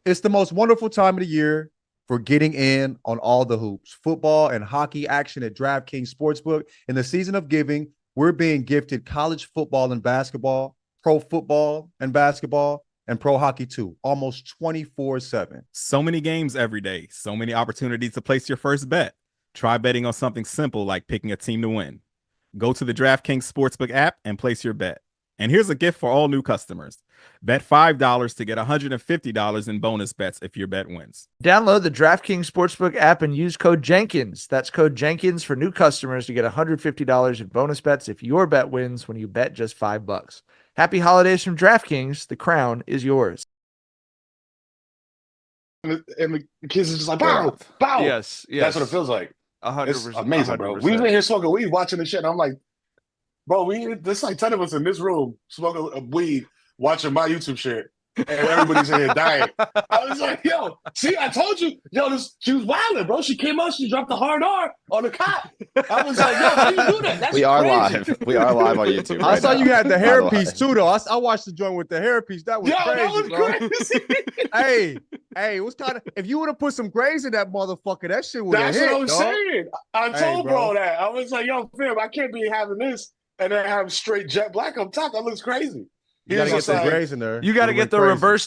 It's the most wonderful time of the year for getting in on all the hoops, football and hockey action at DraftKings Sportsbook. In the season of giving, we're being gifted college football and basketball, pro football and basketball, and pro hockey too, almost 24/7. So many games every day, so many opportunities to place your first bet. Try betting on something simple like picking a team to win. Go to the DraftKings Sportsbook app and place your bet. And here's a gift for all new customers. Bet $5 to get $150 in bonus bets if your bet wins. Download the DraftKings Sportsbook app and use code Jenkins. That's code Jenkins for new customers to get $150 in bonus bets if your bet wins when you bet just $5. Happy holidays from DraftKings. The crown is yours. And the kids are just like, bow, bow. Yes. That's what it feels like. 100%. It's amazing, 100%. bro. We've been here smoking weed, watching this shit. And I'm like, bro, there's like 10 of us in this room smoking weed, watching my YouTube shit. And everybody's in here dying. I was like, yo, see, I told you, she was wilding, bro. She came out, she dropped the hard R on the cop. I was like, yo, how do you do that? That's We are crazy. live. We are live on YouTube. I Right saw now. you had the By hair the way. piece too, though. I watched the joint with the hair piece. That was Yo, crazy, that was bro. crazy. Hey, what's kind of if you would have put some grays in that motherfucker, that shit would have That's hit. what I was dog. saying. I told bro. bro that. I was like, yo, fam, I can't be having this and then have straight jet black on top. That looks crazy. You gotta He get was some like, grays in there. You got to It get went the crazy. reverse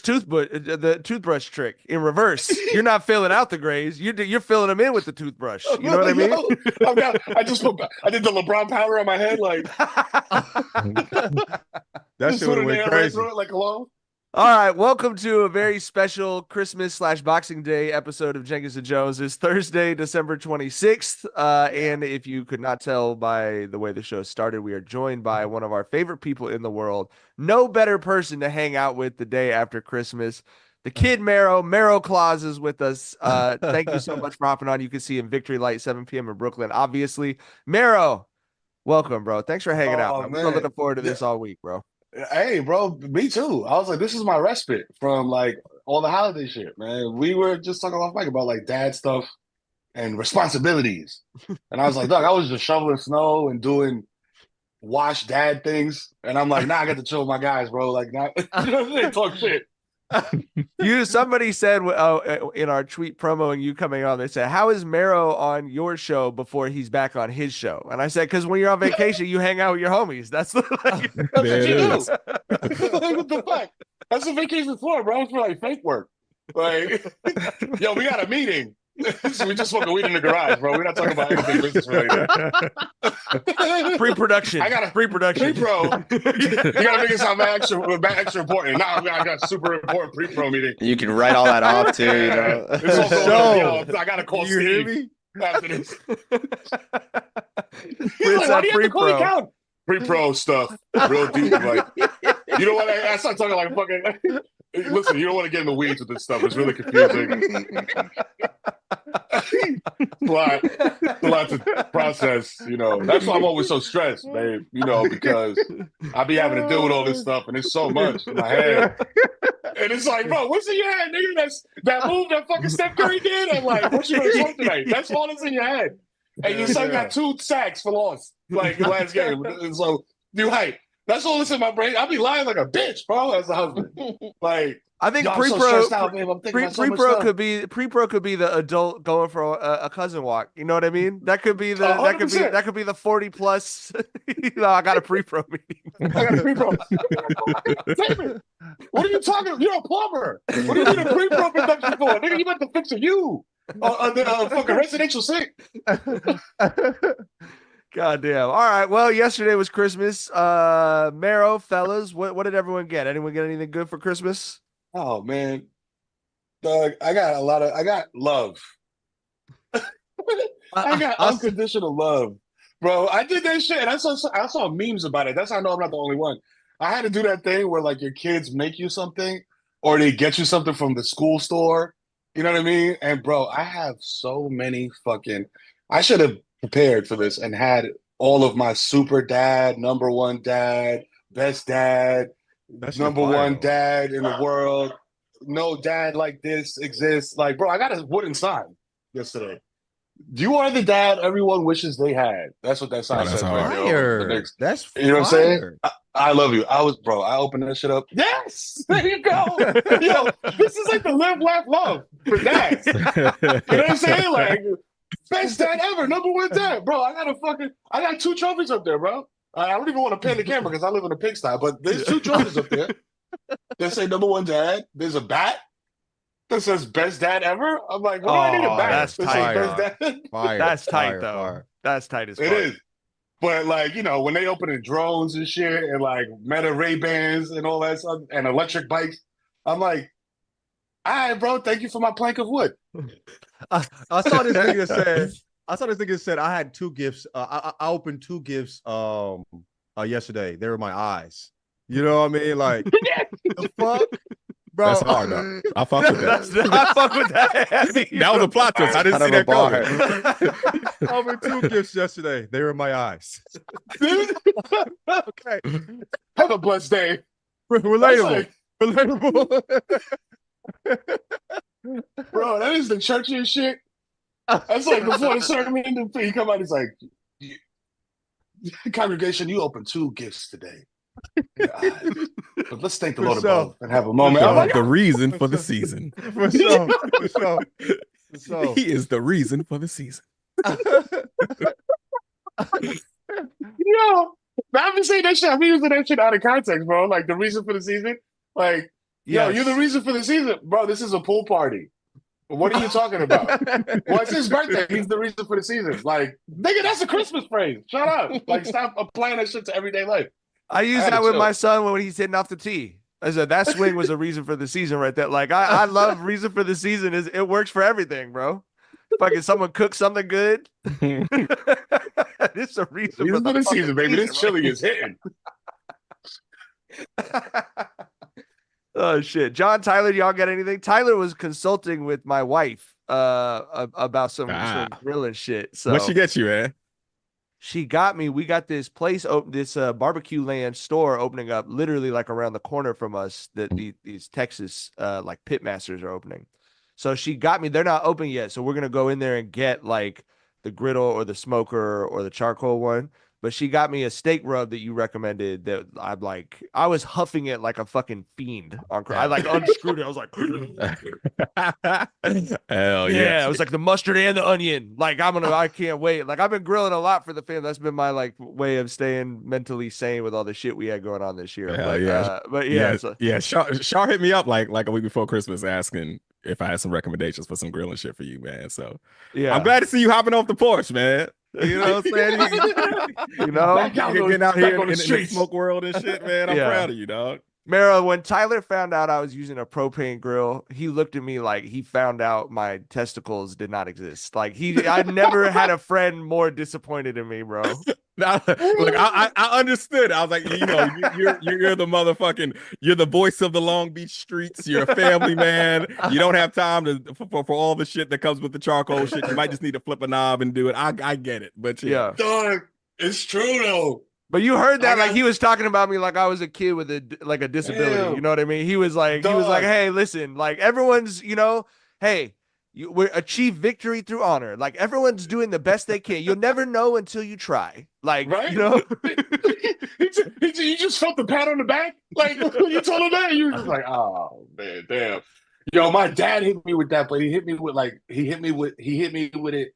toothbrush trick in reverse. You're not filling out the grays. You're filling them in with the toothbrush. You know what I mean? Yo, I did the LeBron powder on my head, like That just shit put would it have went in right crazy. through it like alone. All right, welcome to a very special Christmas/Boxing Day episode of Jenkins and Jones. It's Thursday, December 26th, and if you could not tell by the way the show started, we are joined by one of our favorite people in the world. No better person to hang out with the day after Christmas. The Kid Mero, Mero Claus is with us. Thank you so much for hopping on. You can see him Victory Light, 7 p.m. in Brooklyn, obviously. Mero, welcome, bro. Thanks for hanging out. I'm man. looking forward to this all week, bro. Hey, bro, me too. I was like, this is my respite from like all the holiday shit, man. We were just talking off mic about like dad stuff and responsibilities. And I was like, Doug, I was just shoveling snow and doing wash dad things. And I'm like, nah, I got to chill with my guys, bro. Like, not talk shit. Somebody said in our tweet promoing you coming on, they said, how is Mero on your show before he's back on his show? And I said, because when you're on vacation, you hang out with your homies. That's That's what you do. What the fuck? That's what vacation for, bro. It's for like fake work. Like, yo, we got a meeting. So we just smoking weed in the garage, bro. We're not talking about anything business related. Pre-production. I got a pre-production. Pre-pro. You gotta make it sound extra important. Nah, I got a super important pre-pro meeting. You can write all that off too. You know. It's all going yo, I gotta call You hear Steve me? after this. He's It's like, that why do you have to call pre-pro. the account? Pre-pro stuff, real deep. Like, you know what? I start talking like fucking. Listen, you don't want to get in the weeds with this stuff. It's really confusing. It's a lot to process, you know. That's why I'm always so stressed, babe. You know, because I be having to deal with all this stuff, and it's so much in my head. And it's like, bro, what's in your head, nigga? That move that fucking Steph Curry did, and like, what you gonna smoke tonight? That's all that's in your head. And your son got 2 sacks for loss, like last game. And so you hype. That's all that's in my brain. I be lying like a bitch, bro, as a husband. Like, I think yo, I'm so stressed out, babe. I'm thinking about so much pre-pro stuff. could be the adult going for a cousin walk. You know what I mean? That could be the 100%. that could be the 40 plus. I got a pre-pro meeting. I got a pre-pro. David, what are you talking? You're a plumber. What do you need a pre-pro production for? Nigga, you about to fix a you on the fucking residential sink. God damn. All right. Well, yesterday was Christmas. Mero, fellas, what did everyone get? Anyone get anything good for Christmas? Oh man, Doug, I got love. I got unconditional love, bro. I did that shit, and I saw memes about it. That's how I know I'm not the only one. I had to do that thing where like your kids make you something, or they get you something from the school store. You know what I mean? And bro, I have so many fucking. I should have prepared for this and had all of my super dad, number one dad, best dad, number one dad in the world. No dad like this exists. Like, bro, I got a wooden sign yesterday. You are the dad everyone wishes they had. That's what that sign Oh, that's says right hard. there. Fire. That's You know what I'm saying? fire. I love you. I opened that shit up. Yes, there you go. Yo, this is like the live, laugh, love for dads. You know what I'm saying? Like, best dad ever, #1 dad, bro. I got 2 trophies up there, bro. I don't even want to pan the camera because I live in a pigsty, but there's 2 trophies up there that say #1 dad. There's a bat that says best dad ever. I'm like, what do I need a bat? That's tight. Best dad? Fire. That's tight, fire, though. fire. That's tight as fuck. It is. But like, when they opening drones and shit and like Meta Ray-Bans and all that stuff and electric bikes, I'm like, all right, bro, thank you for my plank of wood. I saw this nigga said I had 2 gifts. I opened 2 gifts yesterday. They were my eyes. You know what I mean? Like the fuck? Bro, That's hard though. I fuck with that. I fuck with that. That was a plot twist. I didn't see that coming. I opened 2 gifts yesterday. They were my eyes. Okay. Have a blessed day. Relatable. Relatable. Bro, that is the churchiest shit. That's like before the sermon, he come out, he's like, congregation, you opened 2 gifts today. But let's thank the Lord above and have a moment. The reason for the season. For sure. He is the reason for the season. Yo, I've been saying that shit. I've been using that shit out of context, bro. Like the reason for the season. Like, yo, you're the reason for the season. Bro, this is a pool party. What are you talking about? Well, it's his birthday. He's the reason for the season. Like, nigga, that's a Christmas phrase. Shut up. Like, stop applying that shit to everyday life. I use that with my son when he's hitting off the tee. I said that swing was a reason for the season right there. Like I love reason for the season is it works for everything, bro. Fucking someone cooks something good. It's a reason for the season, baby. This chili is hitting. Oh shit. John, Tyler, y'all got anything? Tyler was consulting with my wife about some grilling shit. So what she get you, man? She got me. We got this place, this barbecue land store opening up literally like around the corner from us that these Texas like pit masters are opening. So she got me. They're not open yet. So we're going to go in there and get like the griddle or the smoker or the charcoal one. But she got me a steak rub that you recommended that I'm like, I was huffing it like a fucking fiend. I like unscrewed it. I was like, hell yeah. It was like the mustard and the onion. Like I can't wait. Like I've been grilling a lot for the family. That's been my like way of staying mentally sane with all the shit we had going on this year. Shar hit me up like a week before Christmas asking if I had some recommendations for some grilling shit for you, man. So I'm glad to see you hopping off the porch, man. You know what I'm saying? Getting out here in the smoke world and shit, man. I'm proud of you, dog. Mero, when Tyler found out I was using a propane grill, he looked at me like he found out my testicles did not exist. Like I never had a friend more disappointed in me, bro. Look, I understood. I was like, you're the motherfucking, you're the voice of the Long Beach streets. You're a family man. You don't have time for all the shit that comes with the charcoal shit. You might just need to flip a knob and do it. I get it, but yeah. Dog, it's true though. But you heard that like he was talking about me like I was a kid with a disability. Damn. You know what I mean? He was like, hey, listen, like everyone's, hey, we achieve victory through honor. Like everyone's doing the best they can. You'll never know until you try. Like, right? You just felt the pat on the back. Like when you told him that, you were just like, oh man, damn. Yo, my dad hit me with that, but he hit me with it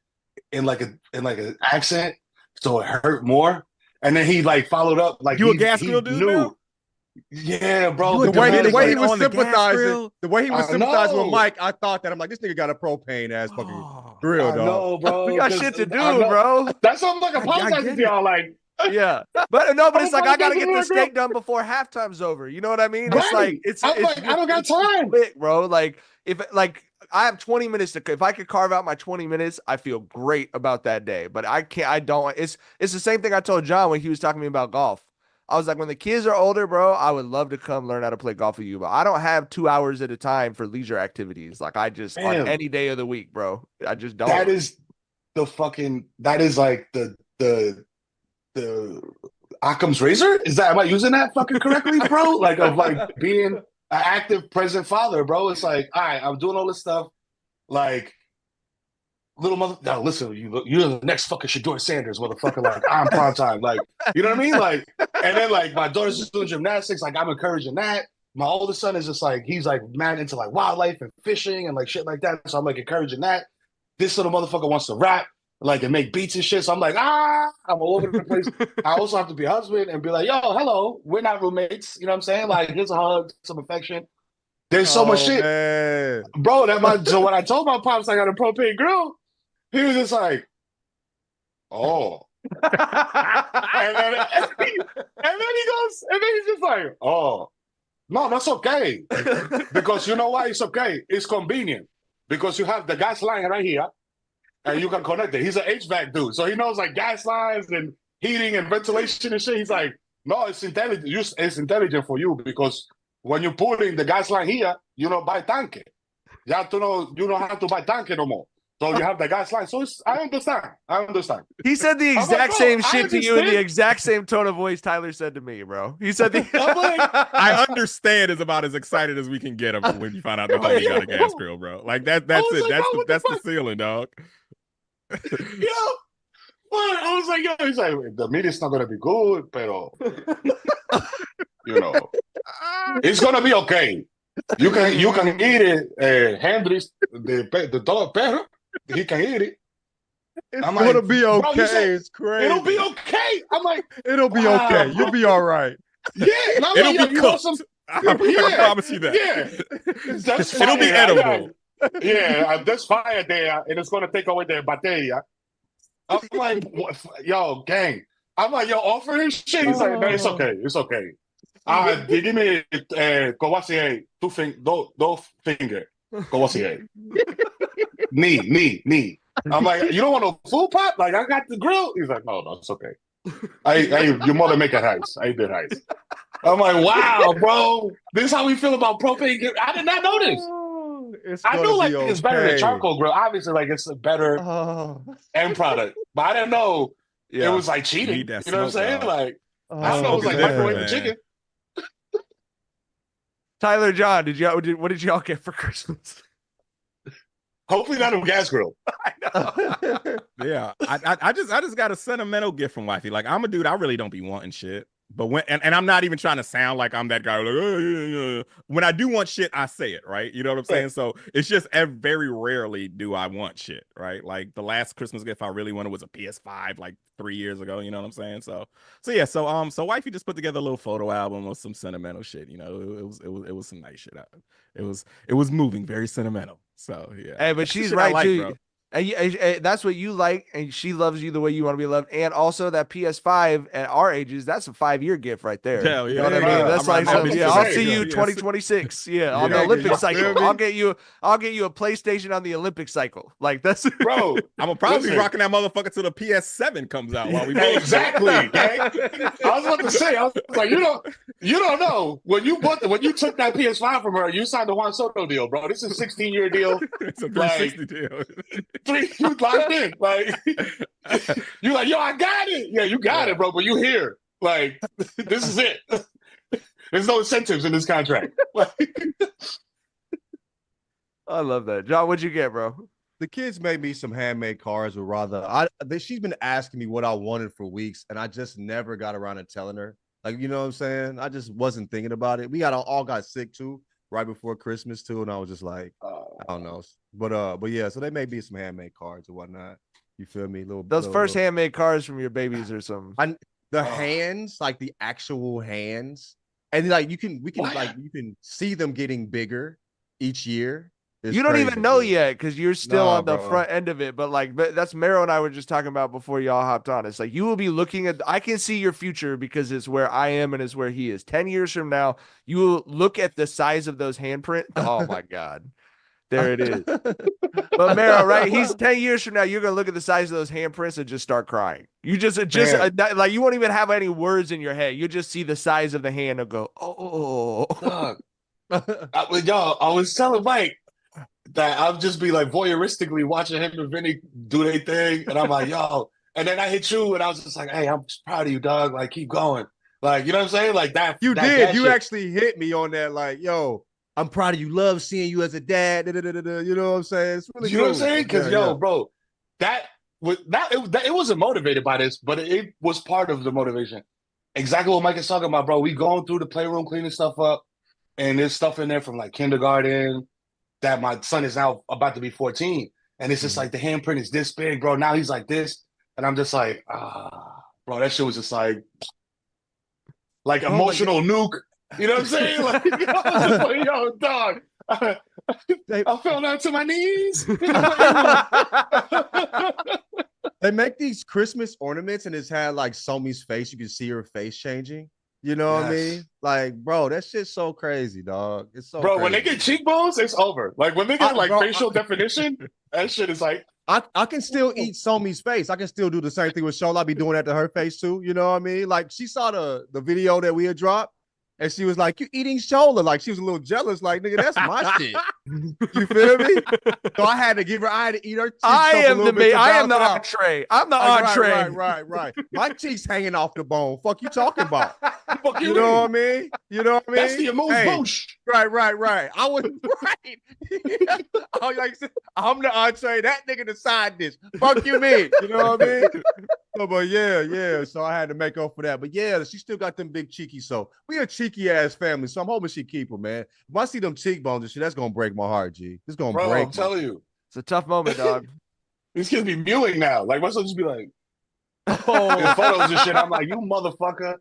in like an accent, so it hurt more. And then he like followed up like you a gas grill dude now? Yeah, bro. The way he was sympathizing with Mike, I thought that I'm like, this nigga got a propane ass fucking grill, dog. No, bro. We got shit to do, bro. That's what I'm like apologizing to y'all, like. Yeah, but it's like I gotta get the steak done before halftime's over. You know what I mean? Right. It's like I don't got time, quick, bro. Like if I have 20 minutes if I could carve out my 20 minutes, I feel great about that day. But I don't. It's the same thing I told John when he was talking to me about golf. I was like, when the kids are older, bro, I would love to come learn how to play golf with you, but I don't have 2 hours at a time for leisure activities. Like I just on any day of the week, bro. I just don't. That is like the Occam's razor. Am I using that fucking correctly, bro? Like of like being an active present father, bro. It's like, all right, I'm doing all this stuff. Like little mother. Now listen, you're the next fucking Shador Sanders, motherfucker. Like I'm prime time. Like you know what I mean? Like, and then like my daughter's just doing gymnastics. Like I'm encouraging that. My oldest son is just like he's like mad into like wildlife and fishing and like shit like that. So I'm like encouraging that. This little motherfucker wants to rap, like and make beats and shit. So I'm like, I'm all over the place. I also have to be a husband and be like, yo, hello, we're not roommates. You know what I'm saying? Like here's a hug, some affection. There's so much shit, man. bro. So when I told my pops I got a propane grill, he was just like, oh. and then he goes, and then he's just like, oh, no, that's okay. Because you know why it's okay? It's convenient. Because you have the gas line right here, and you can connect it. He's an HVAC dude, so he knows like gas lines and heating and ventilation and shit. He's like, no, it's intelligent. It's intelligent for you because when you put in the gas line here, you don't buy tanque. You have to know you don't have to buy tanque no more. So you have the gas line. So I understand. He said the exact same shit to you in the exact same tone of voice Tyler said to me, bro. He said the I understand is about as excited as we can get him when you find out the homie got a gas grill, bro. Like that's it. Like, that's the ceiling, dog. Yo, I was like, yo, he's like, the meat is not gonna be good, pero you know, it's gonna be okay. You can eat it, Hendrix, the dog perro. He can eat it. It's gonna be okay. Said, it's crazy. It'll be okay. I'm like, it'll be okay. You'll be all right. Yeah, and I'm it'll like, be cooked. I promise you that. Yeah, that's fire. It'll be edible. Yeah, that's fire there, and it's gonna take away the bacteria. I'm like, yo, gang. I'm like, yo, offer him shit. He's like, no, it's okay. It's okay. They give me Courvoisier, two finger. Courvoisier. Knee. I'm like, you don't want no food pot? Like, I got the grill. He's like, no, it's okay. Your mother make it rice. I did rice. I'm like, wow, bro. This is how we feel about propane. I did not know this. I knew like it's better than charcoal grill. Obviously, like it's a better end product. But I didn't know it was like cheating. You know what I'm saying? Like, I don't know. It was like microwave chicken. Tyler, John, what did y'all get for Christmas? Hopefully not a gas grill. I know. Yeah, I just got a sentimental gift from wifey. Like I'm a dude, I really don't be wanting shit. But when and I'm not even trying to sound like I'm that guy. Like, when I do want shit, I say it, right? You know what I'm saying? So it's just very rarely do I want shit, right? Like the last Christmas gift I really wanted was a PS5, like 3 years ago. You know what I'm saying? So yeah. So wifey just put together a little photo album with some sentimental shit. You know, it was some nice shit. It was moving, very sentimental. So yeah. Hey, but she's right too. Bro. And that's what you like, and she loves you the way you want to be loved. And also that PS5 at our ages, that's a 5-year gift right there. Hell yeah. You know what I mean? That's like I'll see you 2026. Yeah, on the Olympic cycle. I'll get you a PlayStation on the Olympic cycle. Like that's bro. I'm gonna probably be rocking that motherfucker till the PS7 comes out while we exactly. Gang. I was about to say, I was like, you don't know when you took that PS5 from her, you signed the Juan Soto deal, bro. This is a 16-year deal. It's a 360 deal. You locked in, like you're like, yo, I got it. Yeah, you got it, bro. But you here, like, this is it. There's no incentives in this contract. I love that, John. What'd you get, bro? The kids made me some handmade cards, or rather, she's been asking me what I wanted for weeks, and I just never got around to telling her. Like, you know what I'm saying? I just wasn't thinking about it. We all got sick too, right before Christmas too, and I was just like, I don't know. But yeah, so they may be some handmade cards or whatnot. You feel me? Those first handmade cards from your babies or some. Hands, like the actual hands, and like you can see them getting bigger each year. You don't even know yet because you're still on the front end of it. But that's Mero and I were just talking about before y'all hopped on. It's like you will be looking at. I can see your future because it's where I am and it's where he is. 10 years from now, you will look at the size of those handprint. Oh my God. There it is. But Mero, right? He's 10 years from now. You're gonna look at the size of those handprints and just start crying. You just like you won't even have any words in your head. You just see the size of the hand and go, oh. I was telling Mike that I'll just be like voyeuristically watching him and Vinny do their thing, and I'm like, yo. And then I hit you, and I was just like, hey, I'm just proud of you, dog. Like, keep going. Like, you know what I'm saying? Like that. You did. You actually hit me on that. Like, yo. I'm proud of you. Love seeing you as a dad. You know what I'm saying? It's really know what I'm saying? Because bro, it wasn't motivated by this, but it was part of the motivation. Exactly what Mike is talking about, bro. We going through the playroom, cleaning stuff up, and there's stuff in there from like kindergarten that my son is now about to be 14. And it's just like the handprint is this big, bro. Now he's like this. And I'm just like, bro, that shit was just like emotional nuke. You know what I'm saying? Like, I was just like, yo, dog. I fell down to my knees. They make these Christmas ornaments and it's had like Somi's face. You can see her face changing. You know what I mean? Like, bro, that shit's so crazy, dog. It's so crazy. When they get cheekbones, it's over. Like when they get facial definition, that shit is like I can still eat Somi's face. I can still do the same thing with Shola. I'll be doing that to her face too. You know what I mean? Like she saw the video that we had dropped. And she was like, "You eating Shola?" Like she was a little jealous. Like, nigga, that's my shit. You feel me? So I had to eat her cheeks. I am the entree. I'm the entree. Right. My cheeks hanging off the bone. Fuck you talking about? Fuck you know what I mean? You know what I mean? That's the amuse-bouche. Right. I was right. I'm the entree. That nigga the side dish. Fuck you, me. You know what I mean? So, but yeah. So I had to make up for that. But yeah, she still got them big cheeky. So we a cheeky ass family. So I'm hoping she keep them, man. If I see them cheekbones and shit, that's gonna break my heart, G. It's gonna break. I'm telling you, it's a tough moment, dog. These kids be mewing now. Like my son just be like, in photos and shit. I'm like, you motherfucker,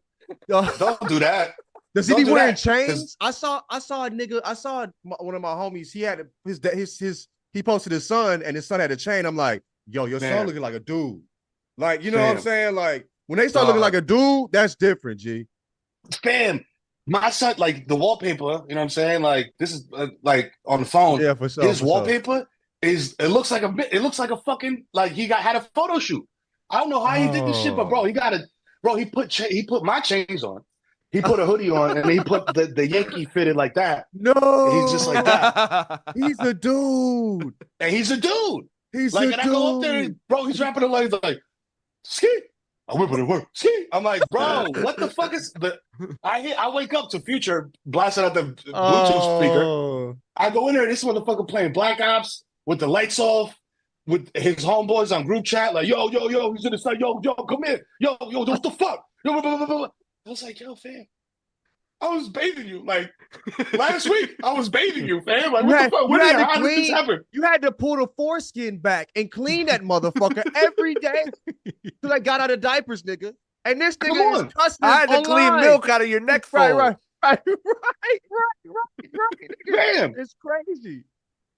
don't do that. Does he be wearing chains? I saw a nigga. I saw one of my homies. He had he posted his son, and his son had a chain. I'm like, yo, your son looking like a dude. Like, you know what I'm saying? Like when they start looking like a dude, that's different, G. Fam, my son, like the wallpaper, you know what I'm saying? Like this is like on the phone. Yeah, for sure. His wallpaper it looks like a fucking like he had a photo shoot. I don't know how he did this shit, but bro, he put my chains on. He put a hoodie on and he put the Yankee fitted like that. No, and he's just like that. He's a dude. And he's a dude. He's like, a and dude. I go up there, and, bro, he's rapping the lines like, ski. I whip it and work. Ski. I'm like, bro, what the fuck is the? I wake up to Future blasting out the Bluetooth speaker. I go in there, this motherfucker playing Black Ops with the lights off, with his homeboys on group chat, like, yo, he's in the side, yo, come here, yo, what the fuck? Yo, blah, blah, blah. I was like, yo, fam, I was bathing you. Like, last week, I was bathing you, fam. Like, what the fuck? How did this happen? You had to pull the foreskin back and clean that motherfucker every day till I got out of diapers, nigga. And this nigga is cussing. I had to clean milk out of your neck. Right. Damn. It's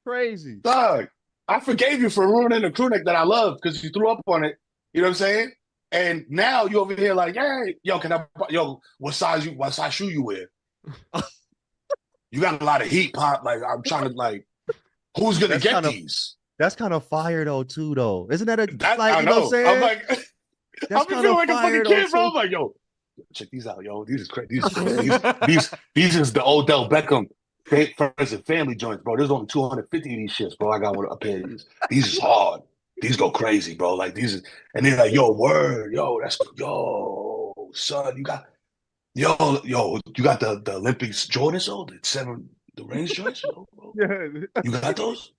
crazy. Dog, I forgave you for ruining the crew neck that I love because you threw up on it. You know what I'm saying? And now you over here like, hey, what size shoe you wear? You got a lot of heat, Pop. Like, I'm trying to like, who's gonna get these? That's kind of fire though. Isn't that I know. You know what I'm saying? I'm like, I'm feeling like a fucking kid, bro. I'm like, yo, check these out, yo. These is crazy. These is the Odell Beckham friends and family joints, bro. There's only 250 of these shits, bro. I got one up here. These is hard. These go crazy, bro. Like these is, and they're like, yo, word, son, you got the Olympics Jordans, the range joints, yo, bro. Yeah. You got those?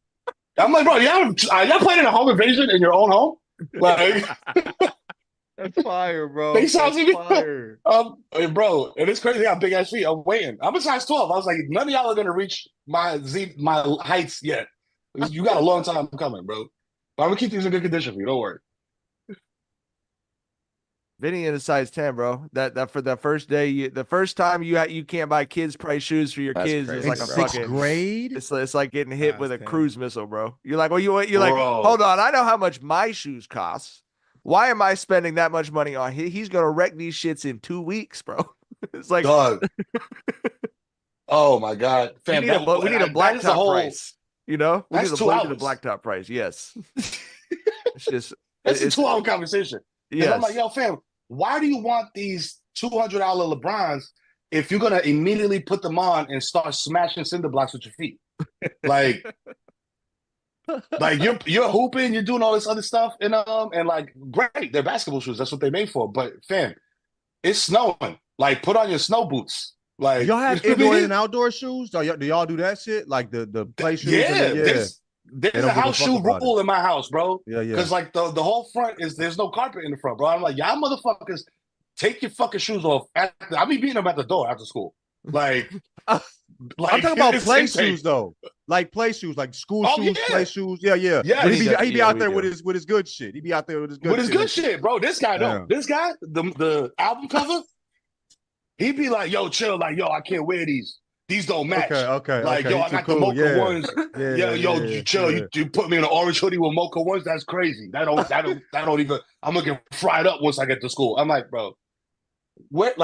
I'm like, bro, y'all playing in a home invasion in your own home? Like, that's fire, bro. They sound fire. Bro, and it's crazy how big ass feet. I'm waiting. I'm a size 12. I was like, none of y'all are gonna reach my heights yet. You got a long time coming, bro. But I'm gonna keep these in good condition for you. Don't worry. Vinny in a size 10, bro. That for the first day, the first time you can't buy kids price shoes for your kids. Crazy, it's like a sixth fucking grade. It's like getting hit with a cruise missile, bro. You're like, you're like, hold on. I know how much my shoes cost. Why am I spending that much money on? He's gonna wreck these shits in 2 weeks, bro. It's like, dog. Oh my god, fam, we need a blacktop price. You know, we need a blacktop price. Yes. It's a 2-hour conversation. Yeah, I'm like, yo, fam, why do you want these $200 LeBrons if you're gonna immediately put them on and start smashing cinder blocks with your feet? Like you're hooping, you're doing all this other stuff, and like, great, they're basketball shoes. That's what they're made for. But fam, it's snowing. Like, put on your snow boots. Like, y'all have indoor and outdoor shoes? Do y'all do that shit? Like the play shoes? Yeah, there's They a don't give a house fuck shoe about rule in my house, bro. Yeah, yeah. Because like the whole front is there's no carpet in the front, bro. I'm like, y'all motherfuckers, take your fucking shoes off. I be beating them at the door after school. Like, I'm talking about it's play insane. shoes though, like play shoes, like school Oh, shoes, yeah. play shoes. Yeah, yeah. Yeah, But he does. he be Yeah, out we there do. with his good shit. He be out there with his good With his shit. good shit, bro. This guy Yeah. though, this guy, the album cover, he be like, yo, chill, like, yo, I can't wear these. These don't match. Okay. Like, okay. yo, He I too got cool. the mocha Yeah. ones. Yeah, You chill. yeah. You put me in an orange hoodie with mocha ones. That's crazy. That don't even. I'm looking fried up once I get to school. I'm like, bro, what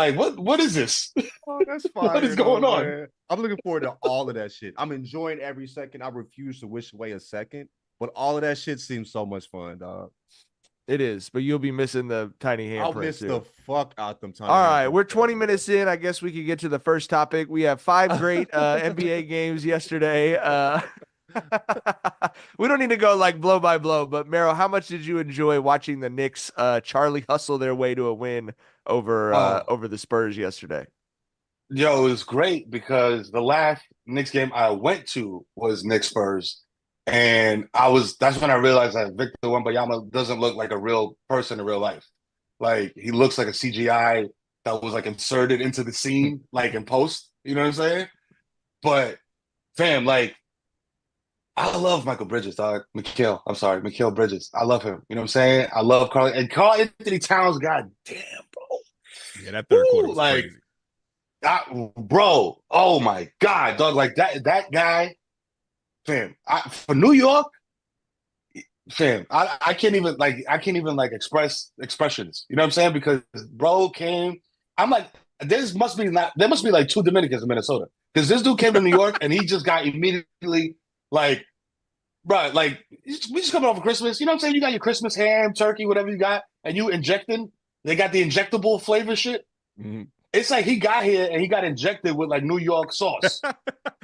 is this? Oh, that's fine. What is going on? Man. I'm looking forward to all of that shit. I'm enjoying every second. I refuse to wish away a second, but all of that shit seems so much fun, dog. It is, but you'll be missing the tiny handprint. I'll miss the fuck out them times. All right, we're 20 minutes in. I guess we could get to the first topic. We have 5 great NBA games yesterday. We don't need to go like blow by blow, but Mero, how much did you enjoy watching the Knicks Charlie hustle their way to a win over the Spurs yesterday? Yo, it was great because the last Knicks game I went to was Knicks-Spurs. And that's when I realized that Victor Wembanyama doesn't look like a real person in real life. Like, he looks like a CGI that was like inserted into the scene, like in post. You know what I'm saying? But, fam, like, I love Michael Bridges, dog. Mikal Bridges. I love him. You know what I'm saying? I love Carl Anthony Towns. God damn, bro. Yeah, that third quarter was like, crazy. Bro, oh my God, dog. Like that guy. Fam, for New York, fam, I can't even express expressions. You know what I'm saying? Because bro came, I'm like, there must be like 2 Dominicans in Minnesota. Because this dude came to New York and he just got immediately like, bro, like we just coming off of Christmas. You know what I'm saying? You got your Christmas ham, turkey, whatever you got, and you injecting. They got the injectable flavor shit. Mm-hmm. It's like he got here and he got injected with like New York sauce.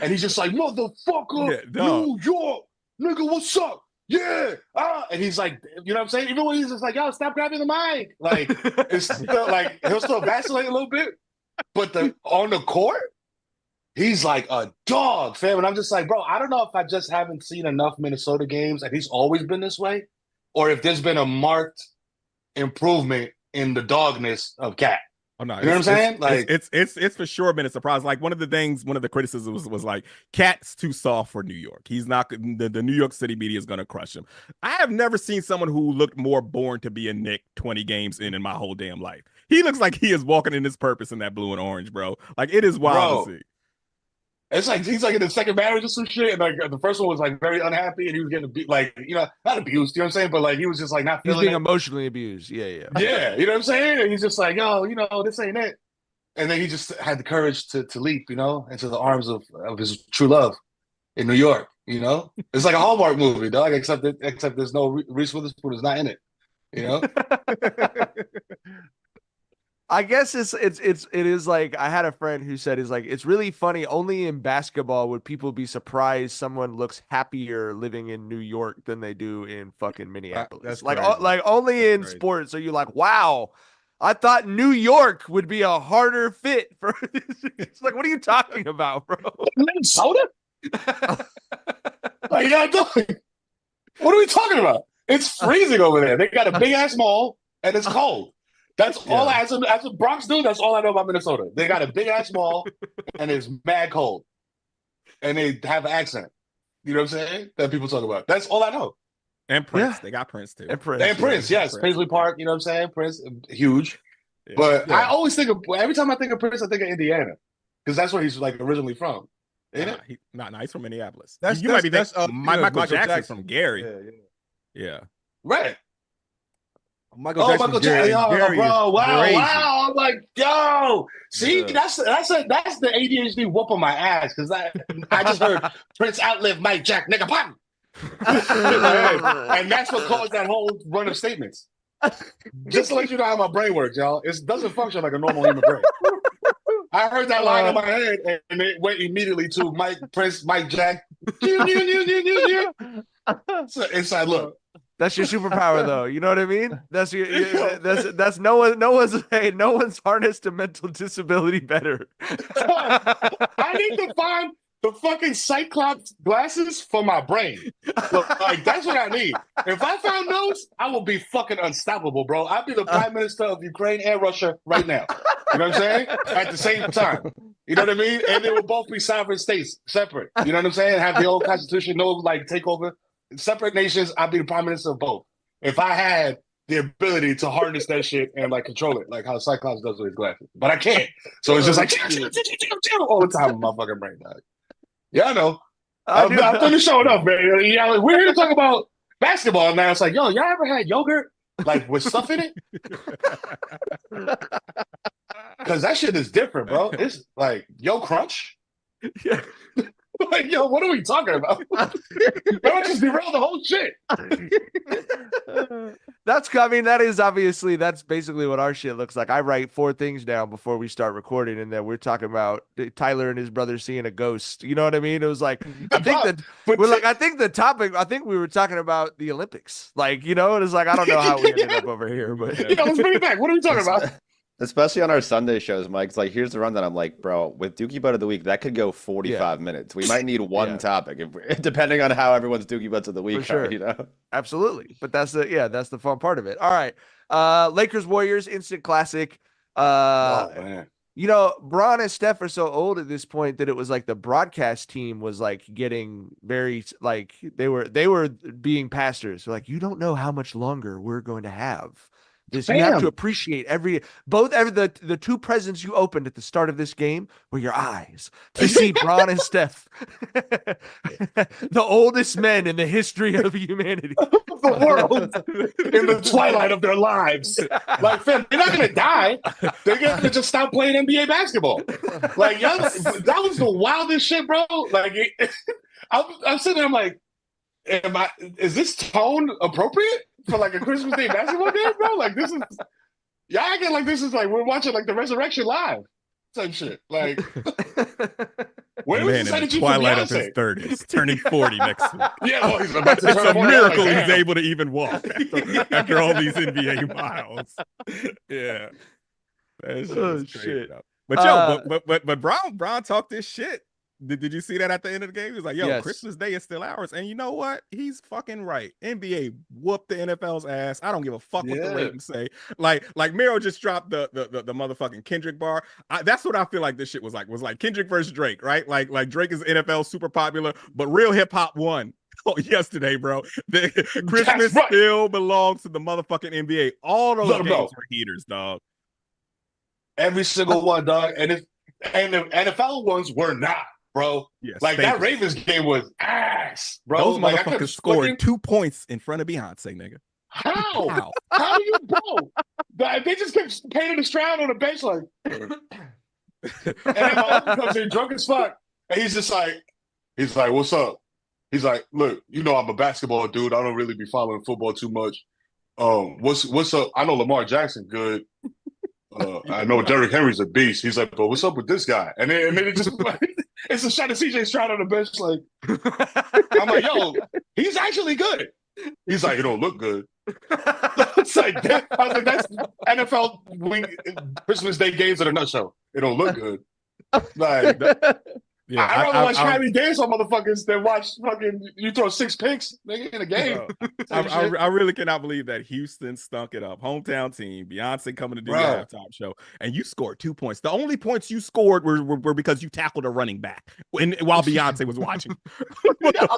And he's just like, motherfucker, New York, nigga, what's up? Yeah. And he's like, you know what I'm saying? Even when he's just like, yo, stop grabbing the mic. Like, it's still like, he'll still vacillate a little bit. But on the court, he's like a dog, fam. And I'm just like, bro, I don't know if I just haven't seen enough Minnesota games and he's always been this way, or if there's been a marked improvement in the dogness of Cat. Oh, no, you know what I'm saying? Like it's for sure been a surprise. Like one of the criticisms was like Cat's too soft for New York. He's not the New York City media is gonna crush him. I have never seen someone who looked more born to be a Knick 20 games in my whole damn life. He looks like he is walking in his purpose in that blue and orange, bro. Like it is wild to see. It's like he's like in his second marriage or some shit, and like the first one was like very unhappy, and he was getting not abused, you know what I'm saying? But like he was just like not feeling He's being it. Emotionally abused. Yeah. Yeah, you know what I'm saying? And he's just like, yo, this ain't it. And then he just had the courage to leap, into the arms of his true love in New York. It's like a Hallmark movie, dog. Except there's no Reese Witherspoon is not in it. I guess it is like I had a friend who said it's really funny. Only in basketball would people be surprised someone looks happier living in New York than they do in fucking Minneapolis. That's like crazy. only in sports are you like, wow, I thought New York would be a harder fit for. It's like, what are you talking about, bro? Minnesota? Like, what are we talking about? It's freezing over there. They got a big ass mall and it's cold. That's all as a Bronx dude, that's all I know about Minnesota. They got a big ass mall and it's mad cold. And they have an accent. You know what I'm saying? That people talk about. That's all I know. And Prince. They got Prince too. And Prince, yes. Prince. Paisley Park, you know what I'm saying? Prince, huge. Yeah. But I always think every time I think of Prince, I think of Indiana. Because that's where he's like originally from. Ain't it? He's from Minneapolis. You might be thinking Michael Jackson's from Gary. Yeah. Right. Michael Jackson, Gary, bro, wow, crazy. wow! I'm like, yo, see, that's the ADHD whoop on my ass because I just heard Prince outlive Mike Jack, nigga, pop, and that's what caused that whole run of statements. Just to let you know how my brain works, y'all, it doesn't function like a normal human brain. I heard that line in my head, and it went immediately to Prince, Mike Jack. So inside look. That's your superpower, though. You know what I mean? That's no one's harnessed a mental disability better. I need to find the fucking Cyclops glasses for my brain. Like, that's what I need. If I found those, I would be fucking unstoppable, bro. I'd be the prime minister of Ukraine and Russia right now. You know what I'm saying? At the same time. You know what I mean? And they would both be sovereign states, separate. You know what I'm saying? Have their own constitution, no like takeover. Separate nations, I'd be the prime minister of both. If I had the ability to harness that shit and like control it, like how Cyclops does with his glasses. But I can't. So it's just like all the time in my fucking brain, dog. Yeah, I know. I'm finished showing up, man. Yeah, like, we're here to talk about basketball now. It's like, yo, y'all ever had yogurt like with stuff in it? Because that shit is different, bro. It's like, yo, crunch. Yeah. Like, yo, what are we talking about? Bro, just derail the whole shit. That's basically what our shit looks like. I write 4 things down before we start recording, and then we're talking about Tyler and his brother seeing a ghost. You know what I mean? It was like, I think the topic, I think we were talking about the Olympics. Like, you know, it's like, I don't know how we ended up over here, but yeah, let's bring it back. What are we talking about? Especially on our Sunday shows, Mike. It's like, here's the rundown. I'm like, bro, with Dookie Butt of the Week, that could go 45 minutes. We might need one topic, depending on how everyone's Dookie Butts of the Week are, you know? Absolutely. But that's the fun part of it. All right. Lakers Warriors, instant classic. Man. You know, Bron and Steph are so old at this point that it was like the broadcast team was like getting very, like, they were being pastors. They're like, you don't know how much longer we're going to have. This, you have to appreciate the 2 presents you opened at the start of this game were your eyes to see Bron and Steph, the oldest men in the history of humanity, the world, in the twilight of their lives. Like, fam, they're not gonna die. They're gonna just stop playing NBA basketball. Like, y'all, that was the wildest shit, bro. Like, I'm sitting there, I'm like, is this tone appropriate for like a Christmas Day basketball game, bro? Like, this is, y'all acting like this is like we're watching like the Resurrection Live type shit. Like, where was this in the energy twilight from of his Beyonce? 30s, turning 40 next week. Yeah, well, he's about to It's turn a 40. miracle Like, he's able to even walk after all these NBA miles. Yeah, that shit is crazy. But Brown talked this shit. Did you see that at the end of the game? He was like, yo, yes. Christmas Day is still ours. And you know what? He's fucking right. NBA whooped the NFL's ass. I don't give a fuck what the ratings say. Like Mero just dropped the motherfucking Kendrick bar. That's what I feel like this shit was like Kendrick versus Drake, right? Like Drake is NFL super popular, but real hip hop won. Oh, yesterday, bro. Christmas still belongs to the motherfucking NBA. All those games were heaters, dog. Every single one, dog. And the NFL ones were not. Bro, yes, like that Ravens game was ass, bro. Those like, motherfuckers scored 2 points in front of Beyonce, nigga. How? How you, bro? They just kept painting the stride on the bench, like. And then my uncle comes in drunk as fuck, and he's like, "What's up?" He's like, "Look, you know I'm a basketball dude. I don't really be following football too much. What's up? I know Lamar Jackson good. I know Derrick Henry's a beast." He's like, "But what's up with this guy?" And then it just it's a shot of CJ Stroud on the bench. Like, I'm like, "Yo, he's actually good." He's like, "It don't look good." It's like that. I was like, "That's NFL Christmas Day games in a nutshell. It don't look good." Like, yeah, I'd rather watch Kyrie dance on motherfuckers than watch fucking you throw 6 picks nigga, in a game. I really cannot believe that Houston stunk it up. Hometown team, Beyonce coming to do the halftime show, and you scored 2 points. The only points you scored were because you tackled a running back while Beyonce was watching. That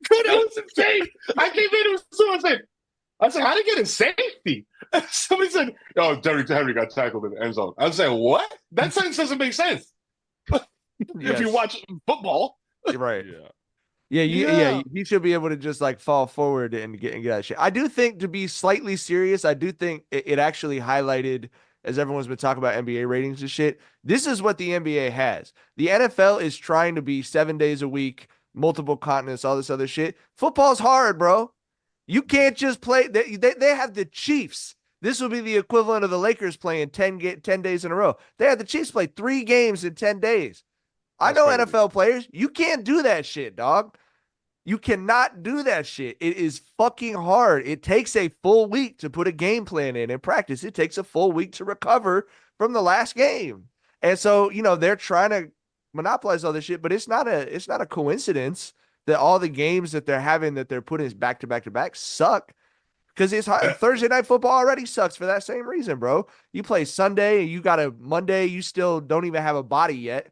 was insane. I came in, it was so insane. I said, "How did he get a safety?" Somebody said, "Oh, Derrick Henry got tackled in the end zone." I was like, "What? That sentence doesn't make sense." If you watch football, right? Yeah. He should be able to just like fall forward and get that shit. I do think, to be slightly serious, I do think it actually highlighted, as everyone's been talking about NBA ratings and shit. This is what the NBA has. The NFL is trying to be 7 days a week, multiple continents, all this other shit. Football's hard, bro. You can't just play. They have the Chiefs. This will be the equivalent of the Lakers playing 10 days in a row. They had the Chiefs play 3 games in 10 days. I know crazy. NFL players. You can't do that shit, dog. You cannot do that shit. It is fucking hard. It takes a full week to put a game plan in and practice. It takes a full week to recover from the last game. And so, you know, they're trying to monopolize all this shit, but it's not a coincidence that all the games that they're putting is back to back to back suck. Because it's Thursday night football already sucks for that same reason, bro. You play Sunday, you got a Monday, you still don't even have a body yet.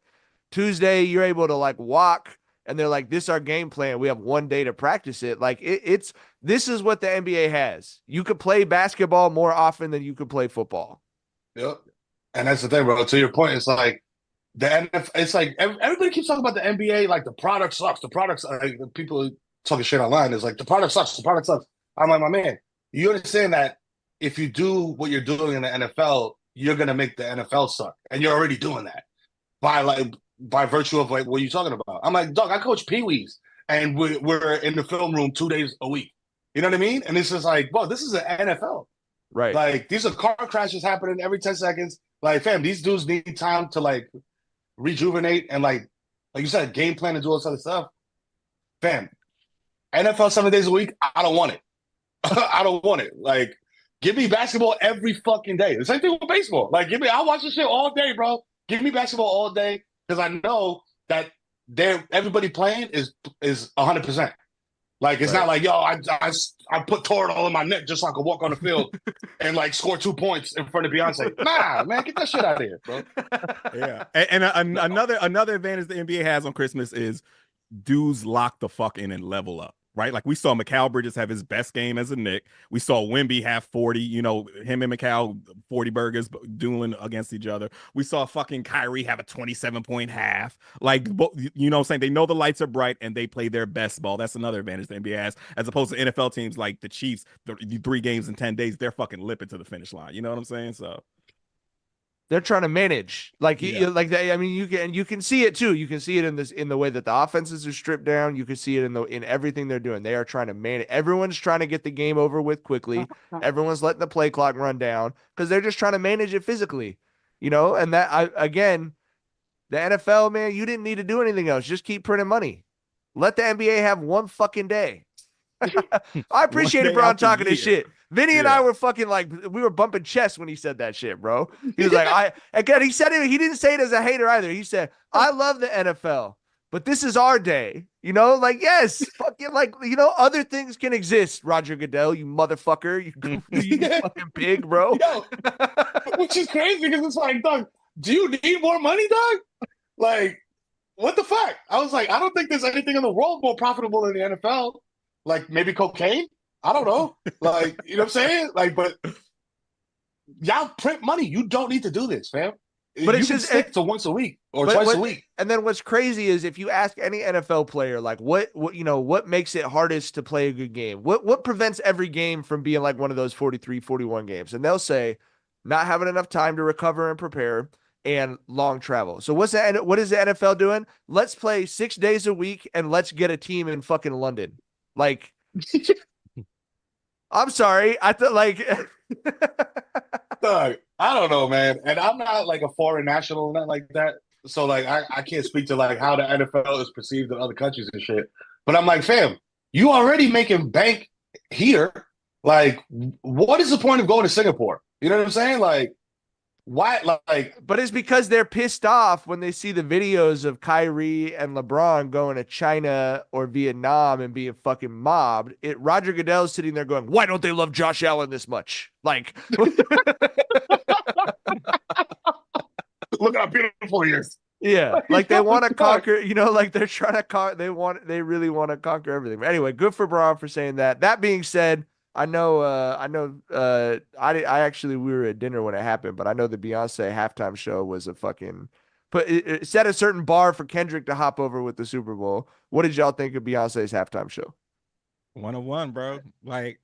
Tuesday, you're able to like walk, and they're like, "This is our game plan. We have one day to practice it." Like this is what the NBA has. You could play basketball more often than you could play football. Yep, and that's the thing, bro. To your point, it's like the NFL. It's like everybody keeps talking about the NBA, like the product sucks. The products, like, people talking shit online. Is like the product sucks. The product sucks. I'm like, my man. You understand that if you do what you're doing in the NFL, you're gonna make the NFL suck, and you're already doing that by virtue of like what you're talking about. I'm like, dog, I coach Pee-wees, and we're in the film room 2 days a week. You know what I mean? And it's just like, well, this is an NFL, right? Like these are car crashes happening every 10 seconds. Like, fam, these dudes need time to like rejuvenate and like you said, game plan and do all this other stuff. Fam, NFL 7 days a week, I don't want it. I don't want it. Like, give me basketball every fucking day. The same thing with baseball. Like, I'll watch this shit all day, bro. Give me basketball all day because I know that everybody playing is 100%. Like, it's not like, yo, I put Toradol in my neck just so I could walk on the field and like score 2 points in front of Beyonce. Nah, man, get that shit out of here, bro. Yeah, and another advantage the NBA has on Christmas is dudes lock the fuck in and level up. Right, like we saw Mikal Bridges have his best game as a Knick. We saw Wemby have 40. You know, him and Mikal 40 burgers dueling against each other. We saw fucking Kyrie have a 27-point half. Like, you know what I'm saying? They know the lights are bright and they play their best ball. That's another advantage the NBA has, as opposed to NFL teams like the Chiefs. 3 games in 10 days, they're fucking limping to the finish line. You know what I'm saying? So they're trying to manage, like, I mean, you can see it too. You can see it in the way that the offenses are stripped down. You can see it in everything they're doing. They are trying to manage. Everyone's trying to get the game over with quickly. Everyone's letting the play clock run down because they're just trying to manage it physically, you know. And again, the NFL, man, you didn't need to do anything else. Just keep printing money. Let the NBA have one fucking day. I appreciated Braun talking this shit. Vinny and I were fucking like, we were bumping chests when he said that shit, bro. He was like, he said it, he didn't say it as a hater either. He said, I love the NFL, but this is our day. You know, like, yes, fucking, like, you know, other things can exist, Roger Goodell, you motherfucker, you fucking pig, bro. Yo, which is crazy because it's like, dog, do you need more money, dog? Like, what the fuck? I was like, I don't think there's anything in the world more profitable than the NFL. Like, maybe cocaine? I don't know. Like, you know what I'm saying? Like, but y'all print money. You don't need to do this, fam. But you can stick to once a week or twice a week. And then what's crazy is if you ask any NFL player, like, what makes it hardest to play a good game? What prevents every game from being like one of those 43, 41 games? And they'll say not having enough time to recover and prepare and long travel. So what is the NFL doing? Let's play 6 days a week and let's get a team in fucking London. Like, I'm sorry. I thought like, Doug, I don't know, man. And I'm not like a foreign national, not like that. So like, I can't speak to like how the NFL is perceived in other countries and shit. But I'm like, fam, you already making bank here. Like, what is the point of going to Singapore? You know what I'm saying? Like, why? Like, but it's because they're pissed off when they see the videos of Kyrie and LeBron going to China or Vietnam and being fucking mobbed. Roger Goodell's sitting there going, "Why don't they love Josh Allen this much?" Like, look how beautiful he is. Yeah, like they want to conquer. You know, like they're trying to they really want to conquer everything. But anyway, good for Braun for saying that. That being said, I actually, we were at dinner when it happened, but I know the Beyonce halftime show was a fucking, but it set a certain bar for Kendrick to hop over with the Super Bowl. What did y'all think of Beyonce's halftime show? 101, bro. Like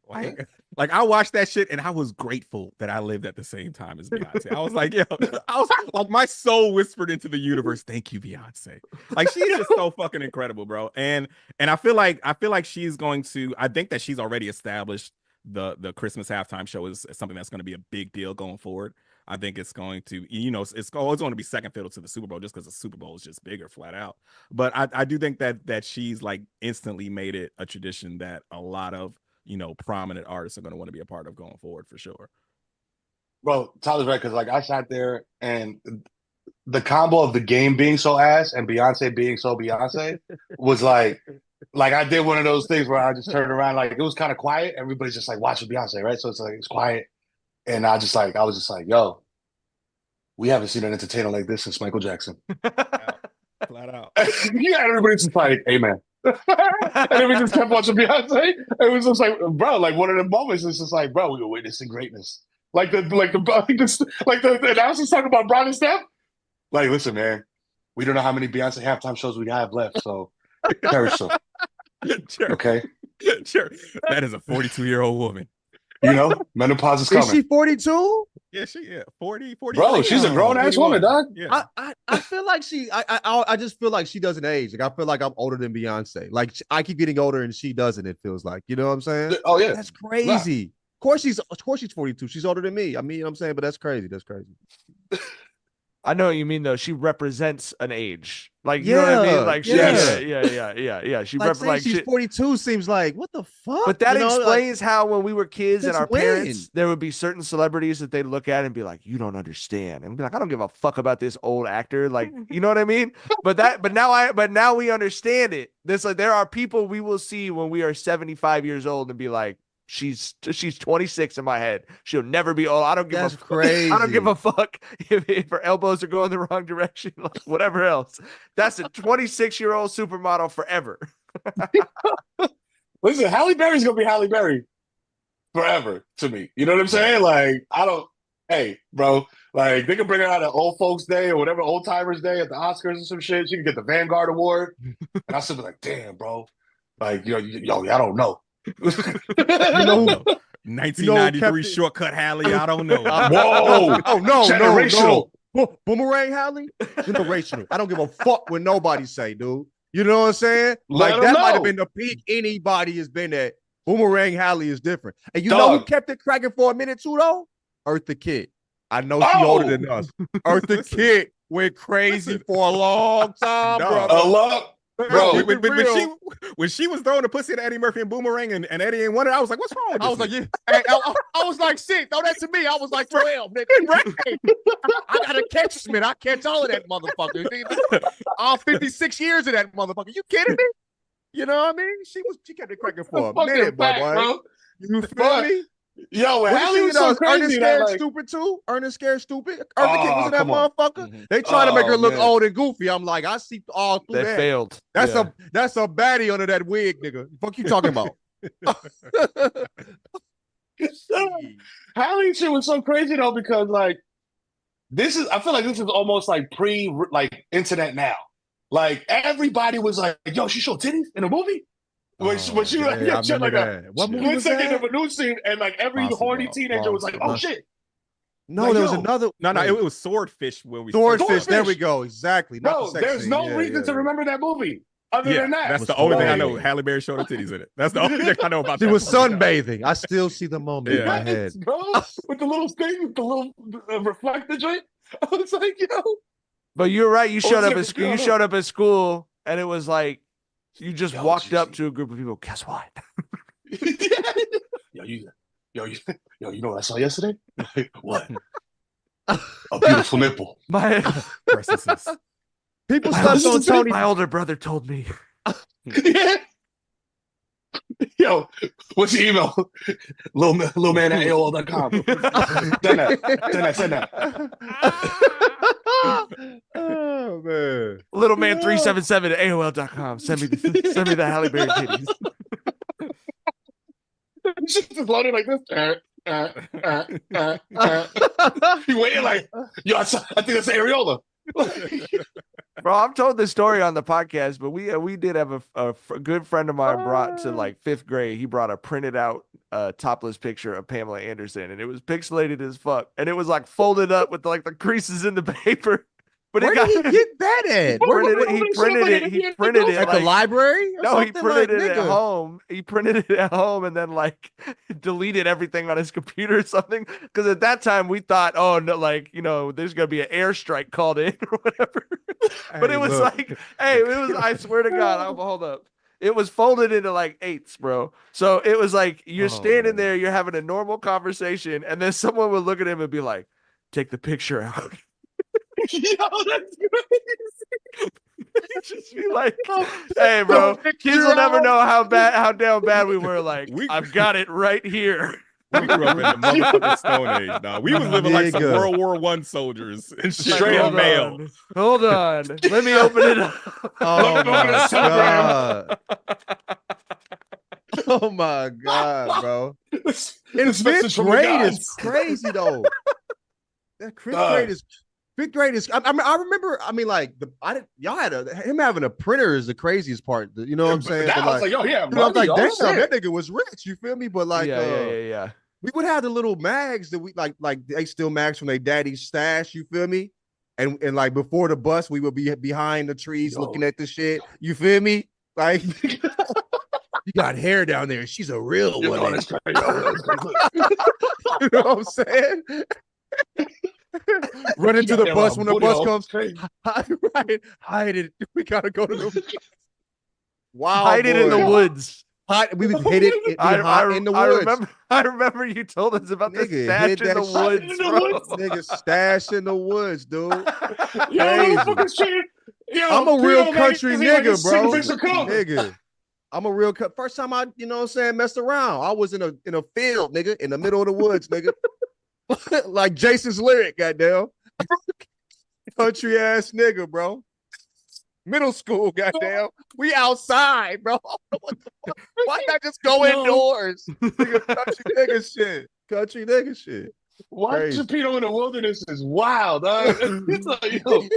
I watched that shit and I was grateful that I lived at the same time as Beyonce. I was like, yo, I was like, my soul whispered into the universe, thank you, Beyonce. Like, she's just so fucking incredible, bro. And I feel like she's going to, I think that she's already established the Christmas halftime show is something that's going to be a big deal going forward. I think it's going to, you know, it's always going to be second fiddle to the Super Bowl just because the Super Bowl is just bigger flat out. But I do think that she's like instantly made it a tradition that a lot of, you know, prominent artists are going to want to be a part of going forward for sure. Bro, Tyler's right, because like I sat there and the combo of the game being so ass and Beyonce being so Beyonce was like I did one of those things where I just turned around, like it was kind of quiet. Everybody's just like watching Beyonce, right? So it's like it's quiet, and I was just like, yo, we haven't seen an entertainer like this since Michael Jackson. Flat out. Yeah, everybody's just like, amen. And then we just kept watching Beyonce. It was just like, bro, like one of the moments is just like, bro, we were witnessing greatness. Like the announcers talking about Bron and Steph. Like, listen, man, we don't know how many Beyonce halftime shows we have left, so cherish them. Sure. Okay. Sure. That is a 42-year-old woman. You know, menopause is coming. Is she 42? Yeah, 40. Bro, she's a grown ass woman, dog. Yeah. I feel like I just feel like she doesn't age. Like I feel like I'm older than Beyonce. Like I keep getting older and she doesn't. It feels like, you know what I'm saying? Oh yeah, that's crazy. Of course she's 42. She's older than me. I mean, you know what I'm saying, but that's crazy. That's crazy. I know what you mean though. She represents an age, like you know what I mean. Like yeah. She like she's 42 seems like what the fuck. But that explains how when we were kids and our parents, there would be certain celebrities that they look at and be like, "You don't understand," and be like, "I don't give a fuck about this old actor." Like you know what I mean. But now we understand it. This like there are people we will see when we are 75 years old and be like, She's 26 in my head. She'll never be old. I don't give a fuck. Crazy. I don't give a fuck if her elbows are going the wrong direction, like whatever else. That's a 26-year-old supermodel forever. Listen, Halle Berry's gonna be Halle Berry forever to me. You know what I'm saying? Like, hey, bro, like they can bring her out at Old Folks Day or whatever, Old Timers Day at the Oscars or some shit. She can get the Vanguard Award. And I'll still be like, damn, bro. Like, yo, I don't know. You know, 1993 shortcut Halle. I don't know. Whoa! Oh no, generational. No. Boomerang Halle, generational. I don't give a fuck what nobody say, dude. You know what I'm saying? Like that might have been the peak anybody has been at. Boomerang Halle is different, and you know who kept it cracking for a minute too, though? Eartha Kitt. I know she older than us. Eartha Kitt went crazy for a long time, bro. A lot. Bro, when she was throwing the pussy at Eddie Murphy and Boomerang and Eddie ain't wanted, I was like, what's wrong with this? I was like, yeah. I was like, shit, throw that to me. I was like, 12, nigga. Right? I got a catchment. I catch all of that motherfucker. All 56 years of that motherfucker. You kidding me? You know what I mean? She kept it cracking for a minute, boy. You feel me? Yo, Halle was so crazy. Ernest Scared Stupid too. Ernest Scared Stupid. Eartha Kitt was in that motherfucker. Mm-hmm. They trying to make her look old and goofy. I'm like, I see all through that. They failed. That's a baddie under that wig, nigga. Fuck you talking about? Halle shit was so crazy though because like I feel like this is almost like internet now. Like everybody was like, yo, she showed titties in a movie. When she was like, yeah, shit like that. What movie was that? Of a news scene, and like every horny teenager was like, "Oh shit!" No, there was another. No, it was Swordfish where we. Swordfish. There we go. Exactly. Bro, there's no reason to remember that movie other than that. That's the only thing I know. Halle Berry showed her titties in it. That's the only thing I know about. She was sunbathing. I still see the moment in my head, bro, with the little thing, with the little reflector joint. I was like, yo. But you're right. You showed up at school. You showed up at school, and it was like. You just walked up to a group of people. Guess what? You know what I saw yesterday? What? A beautiful nipple. People slept on Tony. My older brother told me. Yeah. Yo, what's your email? Little man at AOL.com. Send that. Oh man. Little man 377 at AOL.com. Send me the Halle Berry titties. She's just loaded like this. You waiting like, yo, I think that's areola. Bro, I've told this story on the podcast, but we did have a good friend of mine brought to like 5th grade. He brought a printed out topless picture of Pamela Anderson, and it was pixelated as fuck, and it was like folded up with like the creases in the paper. But where did he get that at? He printed it at the library. No, he printed it at home. He printed it at home and then like deleted everything on his computer or something. Because at that time we thought, oh no, like there's gonna be an airstrike called in or whatever. But it was like, hey, it was. I swear to God, hold up. It was folded into like 8s, bro. So it was like you're standing there, you're having a normal conversation, and then someone would look at him and be like, "Take the picture out." Yo, that's crazy. Just be like, hey, bro, kids will never know how damn bad we were. Like, I've got it right here. We grew up in the motherfucking Stone Age, dog. We was living like some World War I soldiers and shit. Straight up mail. Hold on. Let me open it up. Oh my God. Oh my God, bro. In fifth grade is crazy though. That fifth grade is. I remember. I mean, like y'all had him having a printer is the craziest part. You know what I'm saying? I was like, yo, yeah, I was like, damn, that nigga was rich. You feel me? But like, yeah. We would have the little mags that we like they still mags from their daddy's stash. You feel me? And like before the bus, we would be behind the trees looking at the shit. You feel me? Like, you got hair down there. She's a real one. You know what I'm saying? Run into the bus when the bus comes. Hide it. We gotta go to the hide it in the woods. We would hit it in the woods. I remember you told us about the stash in the woods, bro. Nigga, stash in the woods, dude. Yo, I'm a real country nigga, bro. Nigga. I'm a real first time I, you know what I'm saying, messed around. I was in a field, nigga, in the middle of the woods, nigga. Like Jason's lyric, goddamn. Country ass nigga, bro. Middle school, goddamn. We outside, bro. Why not just go indoors? Nigga, country nigga shit. Watching Pino in the wilderness is wild, dog. It's like, yo.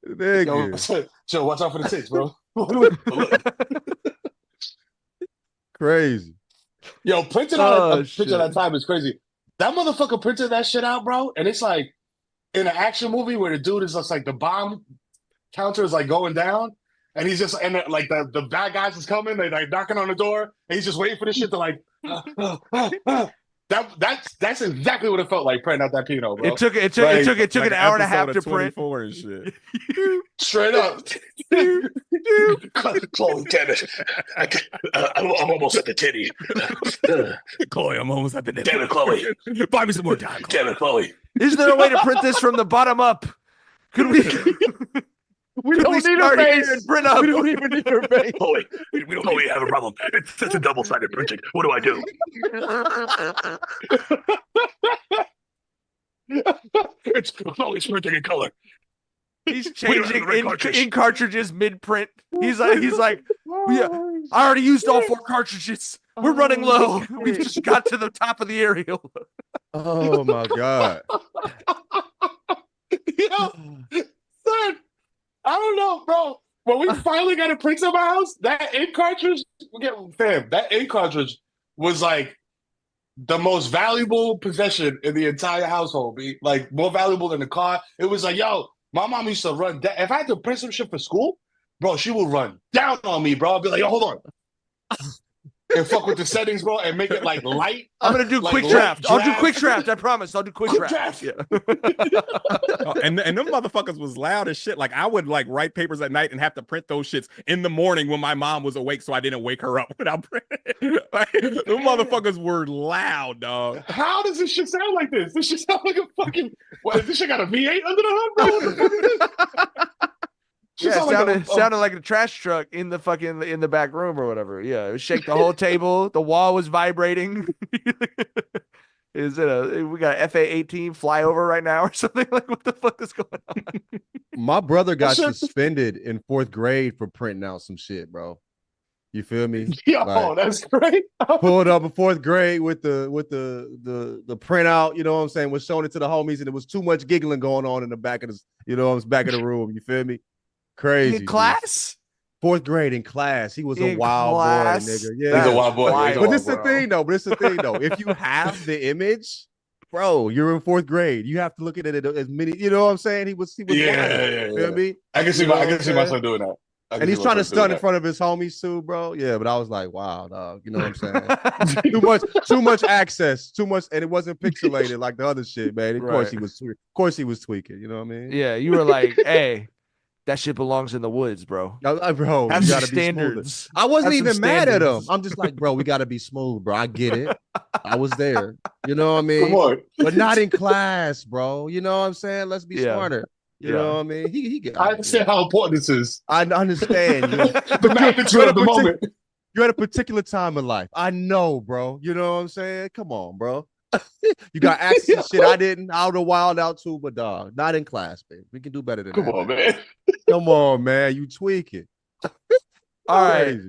Nigga. Yo, watch out for the ticks, bro. Crazy. Yo, printing out a picture at that time is crazy. That motherfucker printed that shit out, bro. And it's like in an action movie where the dude is just like the bomb counter is like going down, and he's just like the bad guys is coming, they like knocking on the door, and he's just waiting for this shit to like that's exactly what it felt like printing out that Pinot, bro. It took like an hour and a half to print. And shit. Straight up. Chloe, damn it. I'm almost at the titty. Chloe, I'm almost at the titty. Damn it, Chloe. Buy me some more time. Damn it, Chloe. Is there a way to print this from the bottom up? Could we? We don't need a base. And print up. We don't even need a base. Chloe, we have a problem. It's a double-sided printing. What do I do? It's printing in color. He's changing in cartridges mid-print. He's like, yeah, I already used all 4 cartridges. We're running low. We just got to the top of the aerial. Oh my God. Yo, son, I don't know, bro. When we finally got a print in my house, that ink cartridge, that ink cartridge was like the most valuable possession in the entire household. Like more valuable than the car. It was like, yo, my mom used to run. If I had to print some shit for school, bro, she would run down on me, bro. I'd be like, yo, hold on. And fuck with the settings, bro, and make it like light. I'm gonna do quick draft. I'll do quick draft. I promise. I'll do quick draft. Yeah. and them motherfuckers was loud as shit. Like I would like write papers at night and have to print those shits in the morning when my mom was awake, so I didn't wake her up without printing. Like, them motherfuckers were loud, dog. How does this shit sound like this? This shit sound like a fucking. What? This shit got a V8 under the hood, bro? What the fuck is this? Yeah, sounded like a trash truck in the back room or whatever. Yeah, it would shake the whole table. The wall was vibrating. We got FA-18 flyover right now or something? Like, what the fuck is going on? My brother got suspended in 4th grade for printing out some shit, bro. You feel me? Yo, like, that's great. Pulled up in 4th grade with the printout, you know what I'm saying, was showing it to the homies, and there was too much giggling going on in the back of the back of the room. You feel me? Crazy. In class? 4th grade in class. He was a wild boy, nigga. Yeah. He's a wild boy. But this is the thing, though. If you have the image, bro, you're in 4th grade. You have to look at it as many. You know what I'm saying? He was. Yeah. Feel me? I can see myself doing that. And he's trying to stunt in front of his homies too, bro. Yeah, but I was like, wow, dog. You know what I'm saying? too much access, too much, and it wasn't pixelated like the other shit, man. Of course he was tweaking. You know what I mean? Yeah, you were like, hey. That shit belongs in the woods, bro. Bro, have you gotta standards. Be I wasn't even mad at him. I'm just like, bro, we gotta be smooth, bro. I get it. I was there. You know what I mean? Come on. But not in class, bro. You know what I'm saying? Let's be smarter. You know what I mean? He got I understand how important this is. I understand. The magnitude of the moment. You're at a particular time in life. I know, bro. You know what I'm saying? Come on, bro. You got access to shit I didn't. I would have wild out too, but dog, not in class, man. We can do better than that. Come on, man. Come on, man. You tweak it. All right.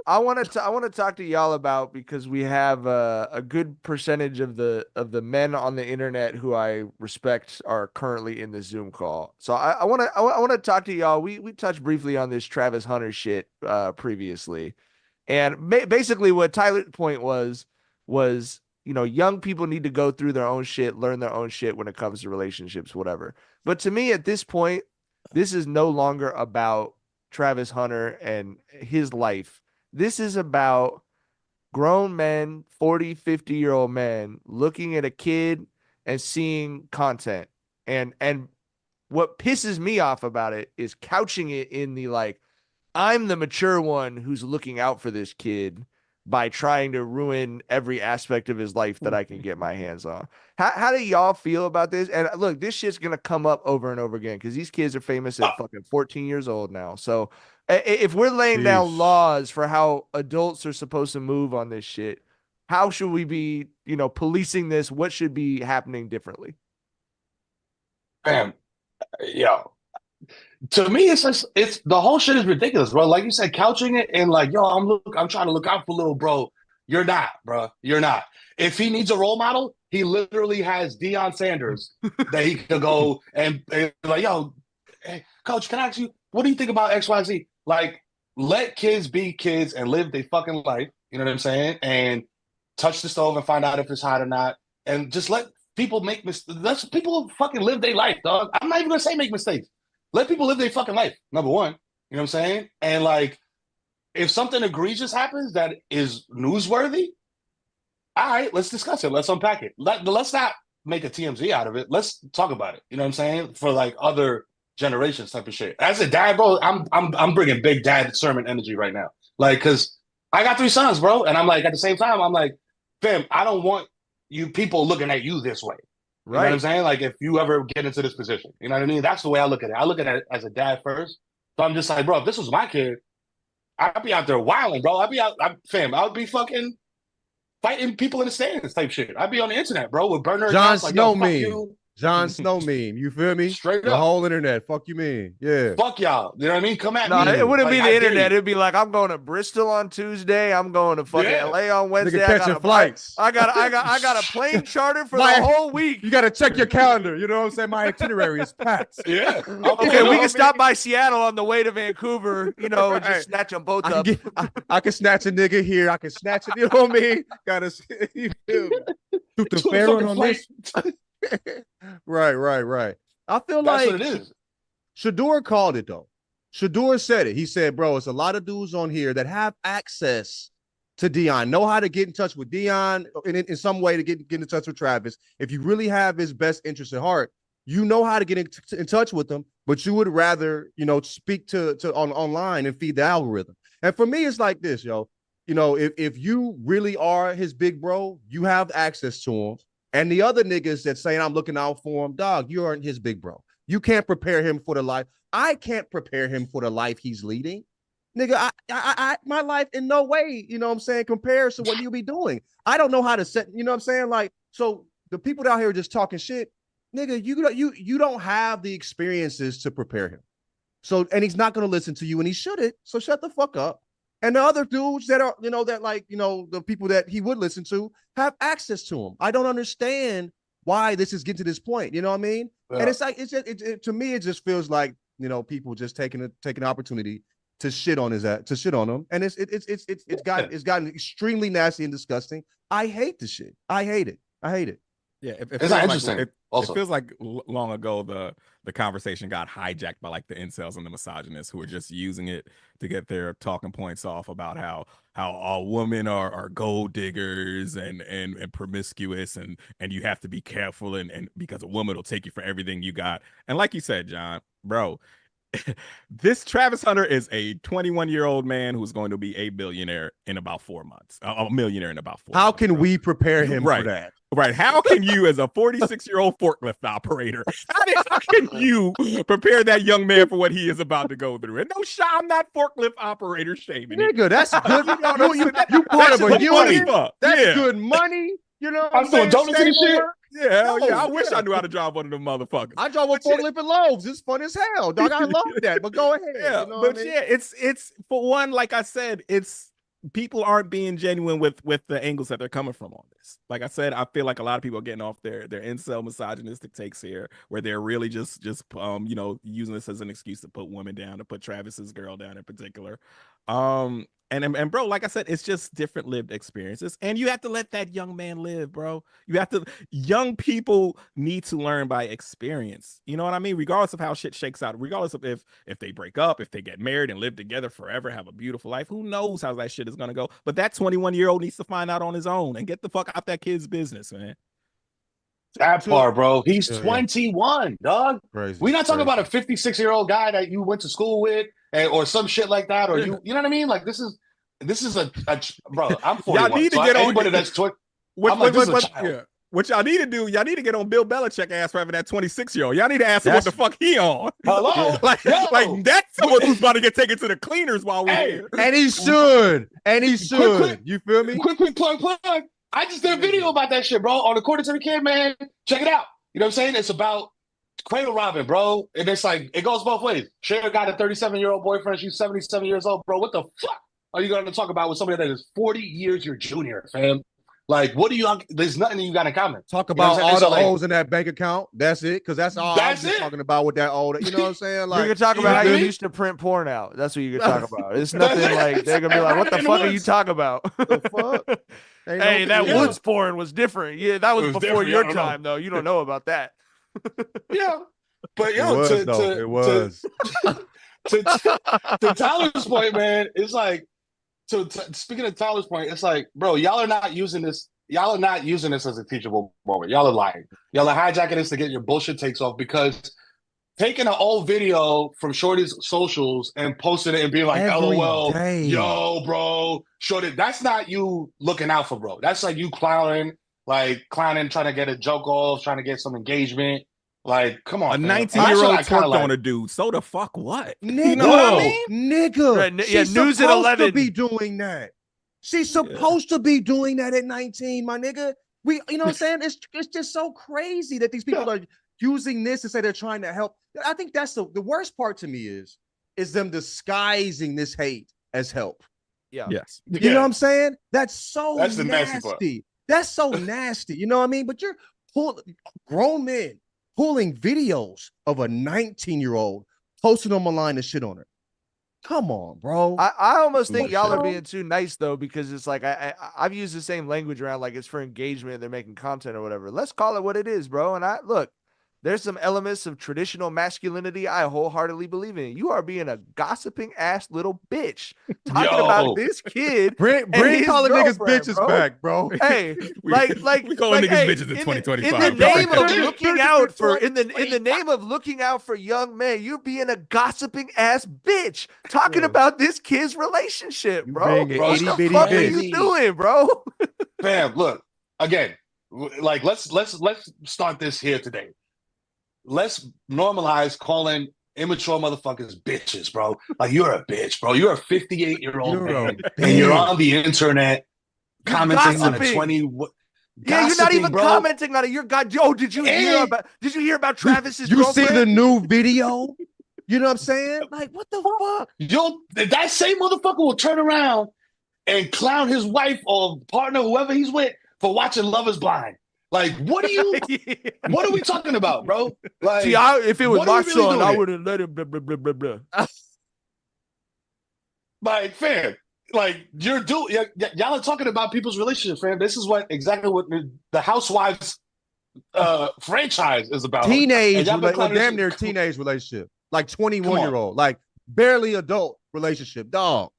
I want to talk to y'all about, because we have a good percentage of the men on the internet who I respect are currently in the Zoom call. So I want to talk to y'all. We touched briefly on this Travis Hunter shit previously, and basically what Tyler's point was young people need to go through their own shit, learn their own shit when it comes to relationships, whatever. But to me, at this point, this is no longer about Travis Hunter and his life. This is about grown men, 40, 50-year-old men looking at a kid and seeing content. And what pisses me off about it is couching it in the like, I'm the mature one who's looking out for this kid by trying to ruin every aspect of his life that I can get my hands on. How do y'all feel about this? And look, this shit's going to come up over and over again because these kids are famous at fucking 14 years old now. So if we're laying down laws for how adults are supposed to move on this shit, how should we be, policing this? What should be happening differently? Bam. Yo. To me, it's the whole shit is ridiculous, bro. Like you said, couching it and like, yo, I'm trying to look out for little bro. You're not, bro. You're not. If he needs a role model, he literally has Deion Sanders that he could go and like, yo, hey, coach, can I ask you, what do you think about XYZ? Like, let kids be kids and live their fucking life. You know what I'm saying? And touch the stove and find out if it's hot or not. And just let people make mistakes. Let people fucking live their life, dog. I'm not even gonna say make mistakes. Let people live their fucking life, number one. You know what I'm saying? And, like, if something egregious happens that is newsworthy, all right, let's discuss it. Let's unpack it. Let's not make a TMZ out of it. Let's talk about it. You know what I'm saying? For, like, other generations type of shit. As a dad, bro, I'm bringing big dad sermon energy right now. Like, because I got 3 sons, bro. And I'm like, at the same time, I'm like, fam, I don't want you people looking at you this way. You know what I'm saying? Like, if you ever get into this position, you know what I mean? That's the way I look at it. I look at it as a dad first. So I'm just like, bro, if this was my kid, I'd be out there wilding, bro. I would be fucking fighting people in the stands type shit. I'd be on the internet, bro, with burner Jon accounts, like, Snow yo, fuck meme. you. Jon Snow meme. You feel me? Straight the up. whole internet. Fuck you mean. Yeah. Fuck y'all. You know what I mean? Come at No, me. it wouldn't Like, be the internet. It'd be like, I'm going to Bristol on Tuesday. I'm going to fucking LA on Wednesday. Nigga catching flights. I got a plane charter for the whole week. You got to check your calendar. You know what I'm saying? My itinerary is packed. Yeah. Okay, we can stop by Seattle on the way to Vancouver, and just snatch them both up. I can snatch a nigga here. I can snatch it. You know what I mean? Gotta, you feel me? Shoot the Pharaoh on this. Right. I feel That's like what it is. Shador called it, though. Shador said it. He said, bro, it's a lot of dudes on here that have access to Deion, know how to get in touch with Deion in some way to get in touch with Travis. If you really have his best interest at heart, you know how to get in touch with him, but you would rather, speak to online and feed the algorithm. And for me, it's like this, yo. If you really are his big bro, you have access to him. And the other niggas that saying I'm looking out for him, dog, you aren't his big bro. You can't prepare him for the life. I can't prepare him for the life he's leading. Nigga, my life in no way, compares to what you be doing. I don't know how to set, you know what I'm saying? Like, so the people out here just talking shit, nigga, you don't have the experiences to prepare him. So, and he's not going to listen to you and he shouldn't. So shut the fuck up. And the other dudes that are, the people that he would listen to have access to him. I don't understand why this is getting to this point. You know what I mean? Yeah. And it's like, to me, it just feels like, people just taking an opportunity to shit on him. And it's gotten extremely nasty and disgusting. I hate the shit. I hate it. Yeah, it's not interesting. It feels like long ago the conversation got hijacked by like the incels and the misogynists who were just using it to get their talking points off about how all women are gold diggers and promiscuous and you have to be careful and because a woman will take you for everything you got. And like you said, John, bro, This Travis Hunter is a 21-year-old man who's going to be a billionaire in about 4 months. A millionaire in about 4 months. How can we prepare him for that? Right. How can you, as a 46-year-old forklift operator, how can you prepare that young man for what he is about to go through? And no shot, I'm not forklift operator shaming. Nigga, that's good. You part of a union. That's good money. You know, I'm doing donuts and shit. Yeah, I wish I knew how to drive one of them motherfuckers. I drive a forklift and loaves. It's fun as hell, dog. I love that. But go ahead. Yeah, you know but I mean? yeah, it's for one, like I said, it's people aren't being genuine with the angles that they're coming from on this. Like I said, I feel like a lot of people are getting off their incel misogynistic takes here, where they're really just using this as an excuse to put women down, to put Travis's girl down in particular. And bro, like I said, it's just different lived experiences, and you have to let that young man live, bro. Young people need to learn by experience. You know what I mean? Regardless of how shit shakes out, regardless of if they break up, if they get married and live together forever, have a beautiful life, who knows how that shit is gonna go? But that 21-year-old needs to find out on his own and get the fuck out that kid's business, man. That part, bro. He's 21, dog. Crazy. We're not talking about a 56-year-old guy that you went to school with, or some shit like that, or you know what I mean? Like this is a bro. I'm 41. Y'all need to get on anybody that's 20. What y'all need to do, y'all need to get on Bill Belichick ass for having that 26-year-old. Y'all need to ask him what the fuck he on. Hello? like that's someone who's about to get taken to the cleaners while we're here. And he should. Quick. You feel me? Quick plug. I just did a video about that shit, bro. On According to the Kid, man. Check it out. You know what I'm saying? It's about cradle robbing, bro. And it's like, it goes both ways. Cher got a 37-year-old boyfriend. She's 77 years old, bro. What the fuck are you going to talk about with somebody that is 40 years your junior, fam? Like, what do you? There's nothing you got in common. Talk about all the holes in that bank account. That's it, because that's all I'm just talking about with that old. You know what I'm saying? Like, you can talk about how you used to print porn out. That's what you can talk about. It's nothing like they're gonna be like, "What the fuck are you talking about?" The fuck? Hey, that Woods porn was different. Yeah, that was before your time, though. You don't know about that. Yeah, but yo, it was. To Tyler's point, man, it's like. So speaking of Tyler's point, it's like, bro, y'all are not using this as a teachable moment. Y'all are lying. Y'all are hijacking this to get your bullshit takes off, because taking an old video from Shorty's socials and posting it and being like, LOL, yo, bro, Shorty, that's not you looking out for bro. That's like you clowning, trying to get a joke off, trying to get some engagement. Like, come on, a 19-year-old twerked on a dude. So the fuck what? Nigga, you know what I mean? Nigga, she's News at 11 to be doing that. She's supposed to be doing that at 19, my nigga. You know what I'm saying? It's just so crazy that these people are using this to say they're trying to help. I think that's the worst part to me is them disguising this hate as help. Yeah. Yes. You know what I'm saying? That's the nasty part. That's so nasty. You know what I mean? But you're grown men pulling videos of a 19-year-old, posting them online and shit on her. Come on, bro. I almost think y'all are being too nice, though, because it's like I've used the same language around, like it's for engagement, they're making content or whatever. Let's call it what it is, bro. And there's some elements of traditional masculinity I wholeheartedly believe in. You are being a gossiping ass little bitch talking about this kid. Bring calling niggas bitches bro. Back, bro. Hey, we calling niggas bitches in 2025. In the name of looking out for in the name of looking out for young men, you're being a gossiping ass bitch talking about this kid's relationship, bro. What the fuck are you doing, bro? Fam, look, again, like let's start this here today. Let's normalize calling immature motherfuckers bitches, bro. Like, you're a bitch, bro. You're a 58-year-old man, and you're on the internet commenting on a 20. Yeah, you're not even commenting on it. You're did you hear about Travis's girlfriend? See the new video? You know what I'm saying? Like, what the fuck? That same motherfucker will turn around and clown his wife or partner, whoever he's with, for watching Love Is Blind. Like, what are we talking about, bro? Like, see, if it was my son, I wouldn't let him. Blah, blah, blah, blah, blah. Like, fam, like y'all are talking about people's relationships, fam. This is exactly what the Housewives franchise is about. Teenage, damn near teenage relationship, like 21-year-old, like barely adult relationship, dog.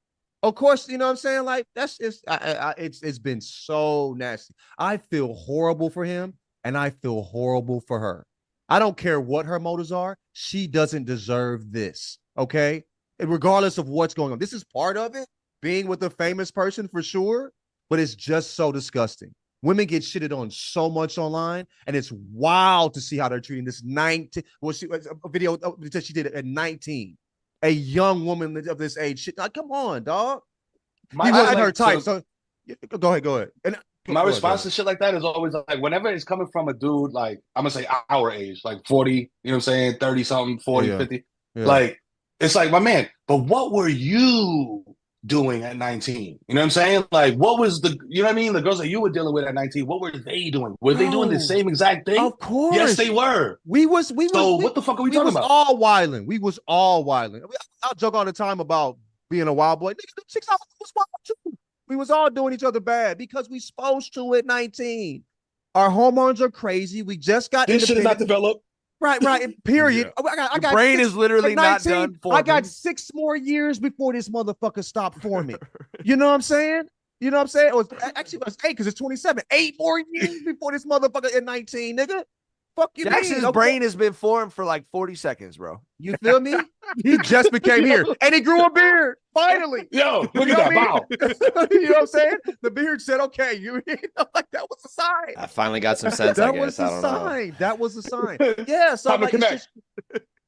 Of course, you know what I'm saying? Like, that's just, it's been so nasty. I feel horrible for him, and I feel horrible for her. I don't care what her motives are. She doesn't deserve this. okay? And regardless of what's going on, this is part of it, being with a famous person for sure, but it's just so disgusting. Women get shitted on so much online, and it's wild to see how they're treating this 19. Well, a video that she did at 19, a young woman of this age. Shit, like, come on, dog. He wasn't her type. So go ahead. And my response to shit like that is always like, whenever it's coming from a dude, like, I'm gonna say our age, like 40, you know what I'm saying, 30 something, 40, 50. Yeah. Like, it's like, my man, but what were you doing at 19? You know what I'm saying? Like, what was you know what I mean? The girls that you were dealing with at 19, what were they doing? Were they doing the same exact thing? Of course. Yes, they were. What the fuck are we talking about? We was all wilding. I'll joke all the time about being a wild boy. Nigga, 6 hours was wild too. We was all doing each other bad because we supposed to at 19. Our hormones are crazy. We just got this shit is not developed. Right. Period. Yeah. I got brain is literally not done forming. I got 6 more years before this motherfucker stopped forming. You know what I'm saying? It was 8 because it's 27. 8 more years before this motherfucker at 19, nigga. Fuck you. Jackson's brain has been formed for like 40 seconds, bro. You feel me? He just became here. And he grew a beard. Finally. Yo, look at that. Wow. You know what I'm saying? The beard said, okay, like that was a sign. I finally got some sense. That was a sign. That was a sign. Yeah. So like,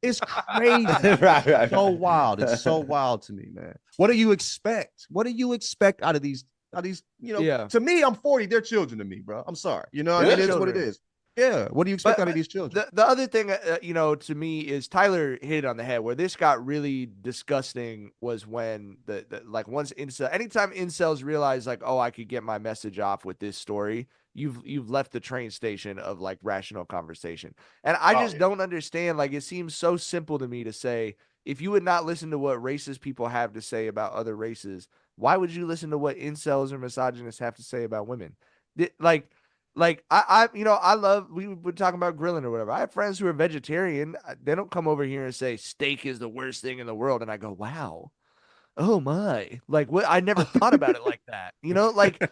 it's crazy. Right. So wild. It's so wild to me, man. What do you expect? What do you expect out of these, to me, I'm 40. They're children to me, bro. I'm sorry. You know, it is what it is. Yeah. What do you expect out of these children? The other thing, to me is Tyler hit it on the head. Where this got really disgusting was when once anytime incels realize like, oh, I could get my message off with this story, you've left the train station of like rational conversation. And I just don't understand. Like, it seems so simple to me to say, if you would not listen to what racist people have to say about other races, why would you listen to what incels or misogynists have to say about women? I love, we were talking about grilling or whatever. I have friends who are vegetarian. They don't come over here and say steak is the worst thing in the world. And I go, wow, oh my, like what? I never thought about it like that. Like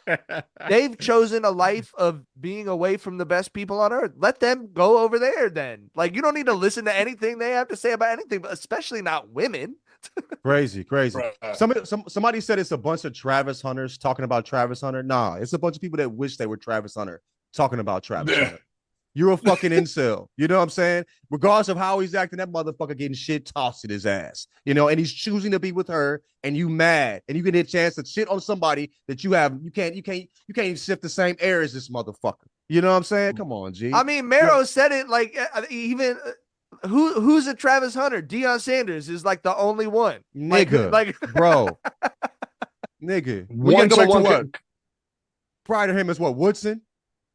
they've chosen a life of being away from the best people on earth. Let them go over there then. Like, you don't need to listen to anything they have to say about anything, but especially not women. Crazy. Somebody said it's a bunch of Travis Hunters talking about Travis Hunter. Nah, it's a bunch of people that wish they were Travis Hunter talking about Travis Hunter. You're a fucking incel. You know what I'm saying? Regardless of how he's acting, that motherfucker getting shit tossed at his ass. And he's choosing to be with her, and you mad, and you get a chance to shit on somebody that you can't even sift the same air as this motherfucker. You know what I'm saying? Come on, G. I mean, Mero said it like even. Who's a Travis Hunter? Deion Sanders is like the only one. Nigga, bro. Nigga. We can go back to what? Prior to him is what? Woodson?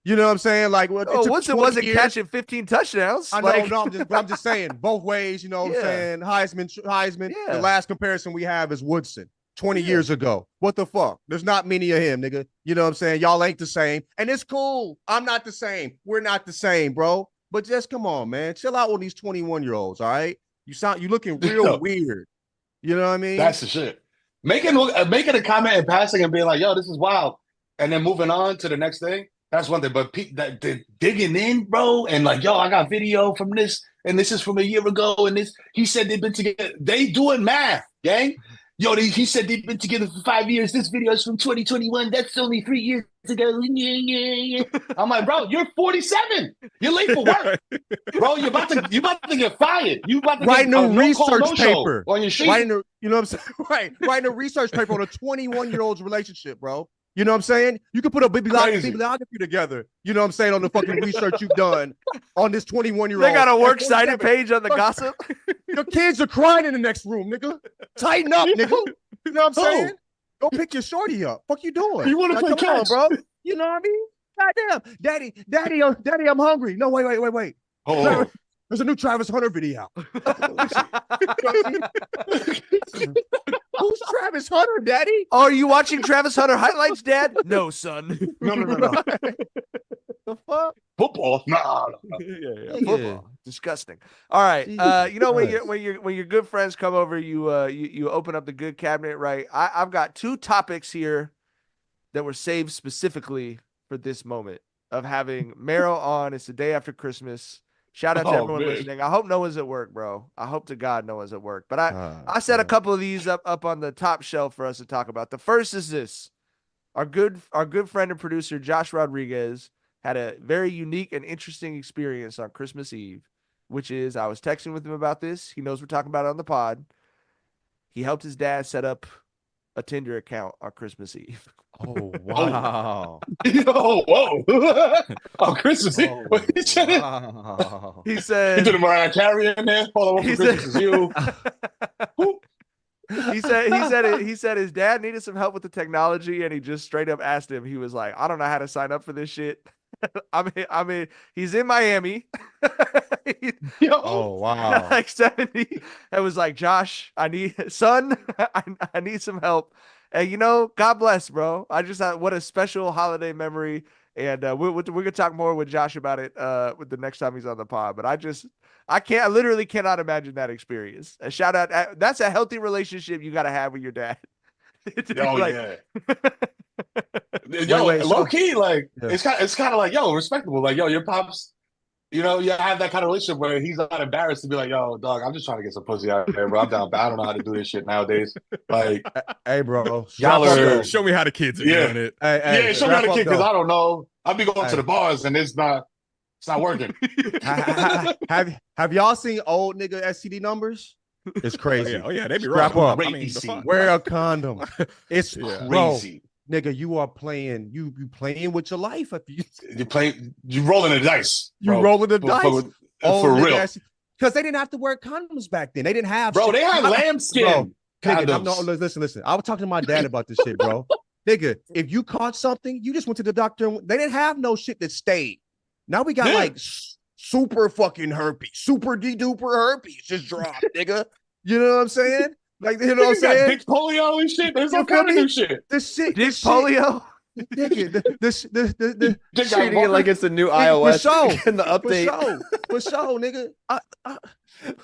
You know what I'm saying? Like, Woodson wasn't catching 15 touchdowns. I know, I'm just saying both ways, you know what I'm saying? Heisman. Yeah. The last comparison we have is Woodson 20 years ago. What the fuck? There's not many of him, nigga. You know what I'm saying? Y'all ain't the same. And it's cool. I'm not the same. We're not the same, bro. But just come on, man. Chill out with these 21-year-olds, all right? You looking real weird. You know what I mean? That's the shit. Making a comment and passing and being like, yo, this is wild. And then moving on to the next thing, that's one thing. But digging in, bro, and like, yo, I got video from this, and this is from a year ago, and this, he said they've been together. They doing math, gang. Yo, he said they've been together for 5 years. This video is from 2021. That's only 3 years ago. I'm like, bro, you're 47. You're late for work, bro. You're about to get fired. You about to writing a research paper on your sheet. You know what I'm saying? Right, writing a research paper on a 21-year-old's relationship, bro. You know what I'm saying? You can put a bibliography together. You know what I'm saying? On the fucking research you've done on this 21-year-old. They got a works cited page on the gossip. Your kids are crying in the next room, nigga. Tighten up, nigga. You know what I'm saying? Go pick your shorty up. Fuck you doing? You want to play catch, bro? You know what I mean? Goddamn, daddy, I'm hungry. No, wait. Oh. There's a new Travis Hunter video. Who's Travis Hunter, Daddy? Oh, are you watching Travis Hunter highlights, Dad? No, son. No. The fuck? Football? No. Yeah. Football. Disgusting. All right. When your good friends come over, you open up the good cabinet, right? I've got 2 topics here that were saved specifically for this moment of having Mero on. It's the day after Christmas. Shout out to everyone man. listening. I hope no one's at work, bro. I hope to God no one's at work. But I set a couple of these up on the top shelf for us to talk about. The first is this. Our good friend and producer Josh Rodriguez had a very unique and interesting experience on Christmas Eve, which is I was texting with him about this. He knows we're talking about it on the pod. He helped his dad set up a Tinder account on Christmas Eve. Oh, wow. Yo, whoa. Oh, Christmas Eve. Oh, What he said it? wow. He He said threw the Mariah Carey in there. Follow up He for Christmas is you. he said his dad needed some help with the technology, and he just straight up asked him. He was like, I don't know how to sign up for this shit. I mean, he's in Miami. Yo. Oh, wow. Like 70. It was like, Josh, I need some help. And God bless, bro. I just thought what a special holiday memory. And we're gonna talk more with Josh about it with the next time he's on the pod. But I literally cannot imagine that experience. A shout out. That's a healthy relationship you gotta have with your dad. Yeah. Yo, wait, low key, like Yeah. it's kind of like, yo, respectable. Like, yo, your pops, you have that kind of relationship where he's not embarrassed to be like, yo, dog, I'm just trying to get some pussy out there, bro. I'm down, but I don't know how to do this shit nowadays. Like, Hey, bro. Y'all are- Show me how the kids are Yeah. doing it. Hey, yeah, show me how to wrap kick up, because though. I don't know. I'll be going Hey. to the bars and it's not working. Have y'all seen old nigga STD numbers? It's crazy. Oh yeah, they be Strap wrong. up. I mean, the Crazy. fuck? Wear a condom. It's Yeah. bro, Crazy. nigga. You are playing. You playing with your life. If You rolling the dice. you bro. rolling the dice. For real. Because they didn't have to wear condoms back then. They didn't have. Bro, shit. they had Bro, lambskin nigga, condoms. listen. I was talking to my dad about this shit, bro. Nigga, if you caught something, you just went to the doctor. They didn't have no shit that stayed. Now we got Yeah. like super fucking herpes, super de-duper herpes just dropped, nigga. You know what I'm saying? Like, you know what I'm Niggas got saying? dick polio and shit. There's You all feel kind of me? new shit. This shit, Dick this shit, polio. nigga, the Dick Treating it like it's a new for iOS sure. in the update. for sure, nigga.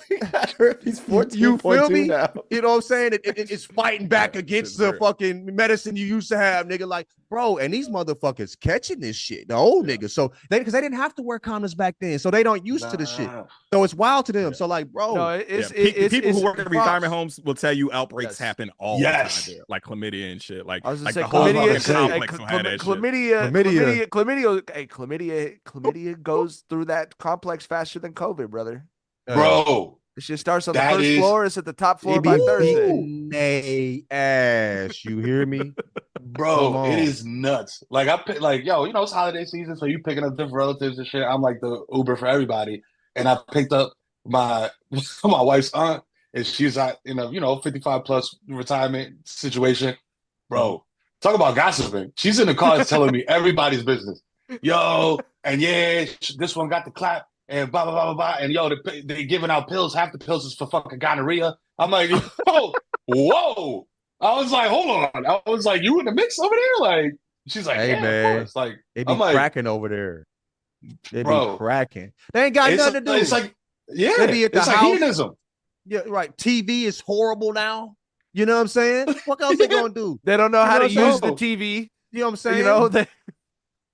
We got herpes You feel me? 14.2 now. You know what I'm saying? It's fighting back Yeah, against shit's the weird. fucking medicine you used to have, nigga. Like, bro, and these motherfuckers catching this shit, the old niggas. So because they didn't have to wear condoms back then, so they don't used to the shit. Nah. So it's wild to them. Yeah. So like, bro, No, Yeah, people who work in retirement homes will tell you outbreaks Yes. happen all Yes. the time there, like chlamydia and shit. Like, I was gonna like say the whole chlamydia. fucking hey, complex will have that shit. Chlamydia goes through that complex faster than COVID, brother. Bro, It shit starts on the That first is- floor. It's at the top floor they by be Thursday. beating they ass. You hear me? Come bro, on. it is nuts. Like yo, it's holiday season, so you picking up different relatives and shit. I'm like the Uber for everybody, and I picked up my wife's aunt, and she's at 55 plus retirement situation, bro. Talk about gossiping. She's in the car telling me everybody's business. Yo, and yeah, this one got the clap. And blah, blah, blah, blah, blah. And yo, they giving out pills. Half the pills is for fucking gonorrhea. I'm like, yo, whoa. I was like, hold on. I was like, you in the mix over there? Like, she's like, Hey, yeah, man. of course. Like, They be I'm like, cracking over there. They Bro. be cracking. They ain't got it's, nothing to do. it's like, yeah, They be at the it's like house. hedonism. Yeah, right. TV is horrible now. You know what I'm saying? What else they gonna do? They don't know You how know to what I'm use the saying? TV. You know what I'm saying? You know, they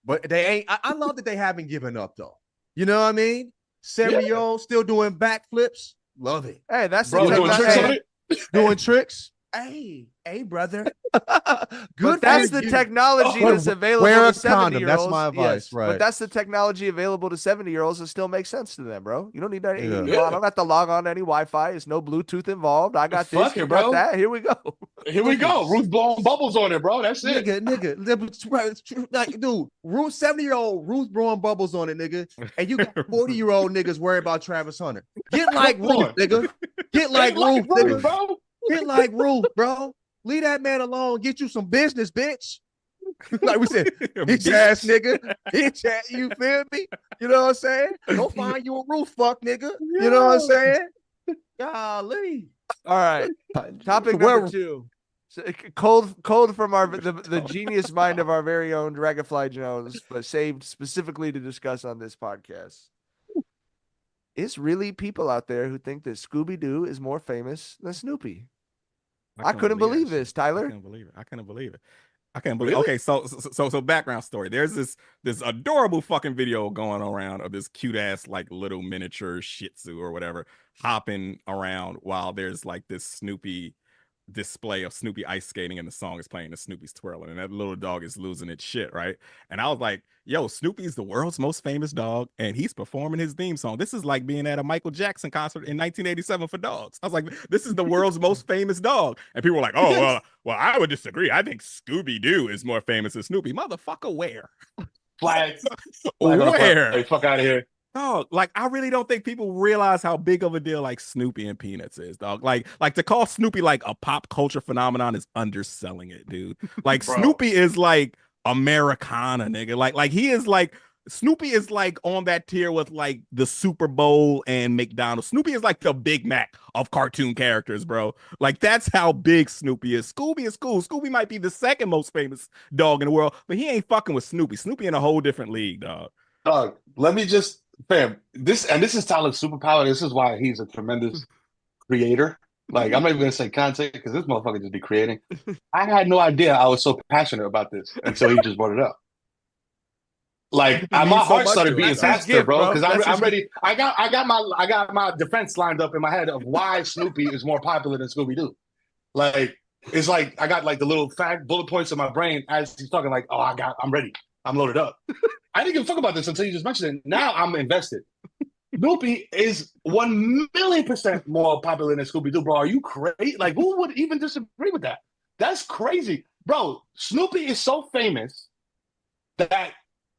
But they ain't. I love that they haven't given up though. You know what I mean? 70-year-old still doing backflips. Love it. hey, that's Bro, the doing tricks on it. Doing tricks. Hey, brother. Good. But that's for the you. technology Oh, that's available wear to a condom. 70-year-olds. That's my advice, right. But that's the technology available to 70-year-olds that still makes sense to them, bro. You don't need that. Yeah. I don't have to log on to any Wi-Fi. It's no Bluetooth involved. I got this. Fuck You it, got bro. that. Here we go. Here we go. Ruth blowing bubbles on it, bro. That's it. Nigga, like, dude, 70-year-old Ruth blowing bubbles on it, nigga. And you got 40-year-old niggas worried about Travis Hunter. Get like Come Ruth, on. nigga. Get like Ruth, Ruth, nigga. bro. Get like Ruth, bro. Leave that man alone. Get you some business, bitch. Like we said, bitch ass nigga. Bitch ass, you feel me? You know what I'm saying? Go find you a Ruth fuck, nigga. You know what I'm saying? Golly. All right. Topic Well- number 2. So, cold from the genius mind of our very own Dragonfly Jones, but saved specifically to discuss on this podcast. It's really people out there who think that Scooby-Doo is more famous than Snoopy. I couldn't believe this, I Tyler. couldn't believe it. I can't believe. Okay, so background story. There's this adorable fucking video There's this adorable fucking video going around of this cute ass like little miniature Shih Tzu or whatever hopping around while there's like this Snoopy display of Snoopy ice skating and the song is playing and Snoopy's twirling and that little dog is losing its shit, right? And I was like, yo, Snoopy's the world's most famous dog and he's performing his theme song. This is like being at a Michael Jackson concert in 1987 for dogs. I was like, this is the world's most famous dog. And people were like, oh, well, I would disagree. I think Scooby-Doo is more famous than Snoopy. Motherfucker, where? Flags. Where? Hey, fuck out of here. Dog, like I really don't think people realize how big of a deal like Snoopy and Peanuts is, dog. Like to call Snoopy like a pop culture phenomenon is underselling it, dude. Like Snoopy is like Americana, nigga. Like he is like Snoopy is like on that tier with like the Super Bowl and McDonald's. Snoopy is like the Big Mac of cartoon characters, bro. Like that's how big Snoopy is. Scooby is cool. Scooby might be the second most famous dog in the world, but he ain't fucking with Snoopy. Snoopy in a whole different league, dog. Dog, let me just fam, this is Tyler's superpower. This is why he's a tremendous creator. Like, I'm not even gonna say content because this motherfucker just be creating. I had no idea I was so passionate about this until he just brought it up. Like, my heart started beating faster, bro, because I'm ready. I got my defense lined up in my head of why Snoopy is more popular than Scooby-Doo. Like, it's like I got like the little fact bullet points in my brain as he's talking. Like, oh, I'm ready. I'm loaded up. I didn't give a fuck about this until you just mentioned it. Now I'm invested. Snoopy is 1,000,000% more popular than Scooby-Doo, bro. Are you crazy? Like, who would even disagree with that? That's crazy. Bro, Snoopy is so famous that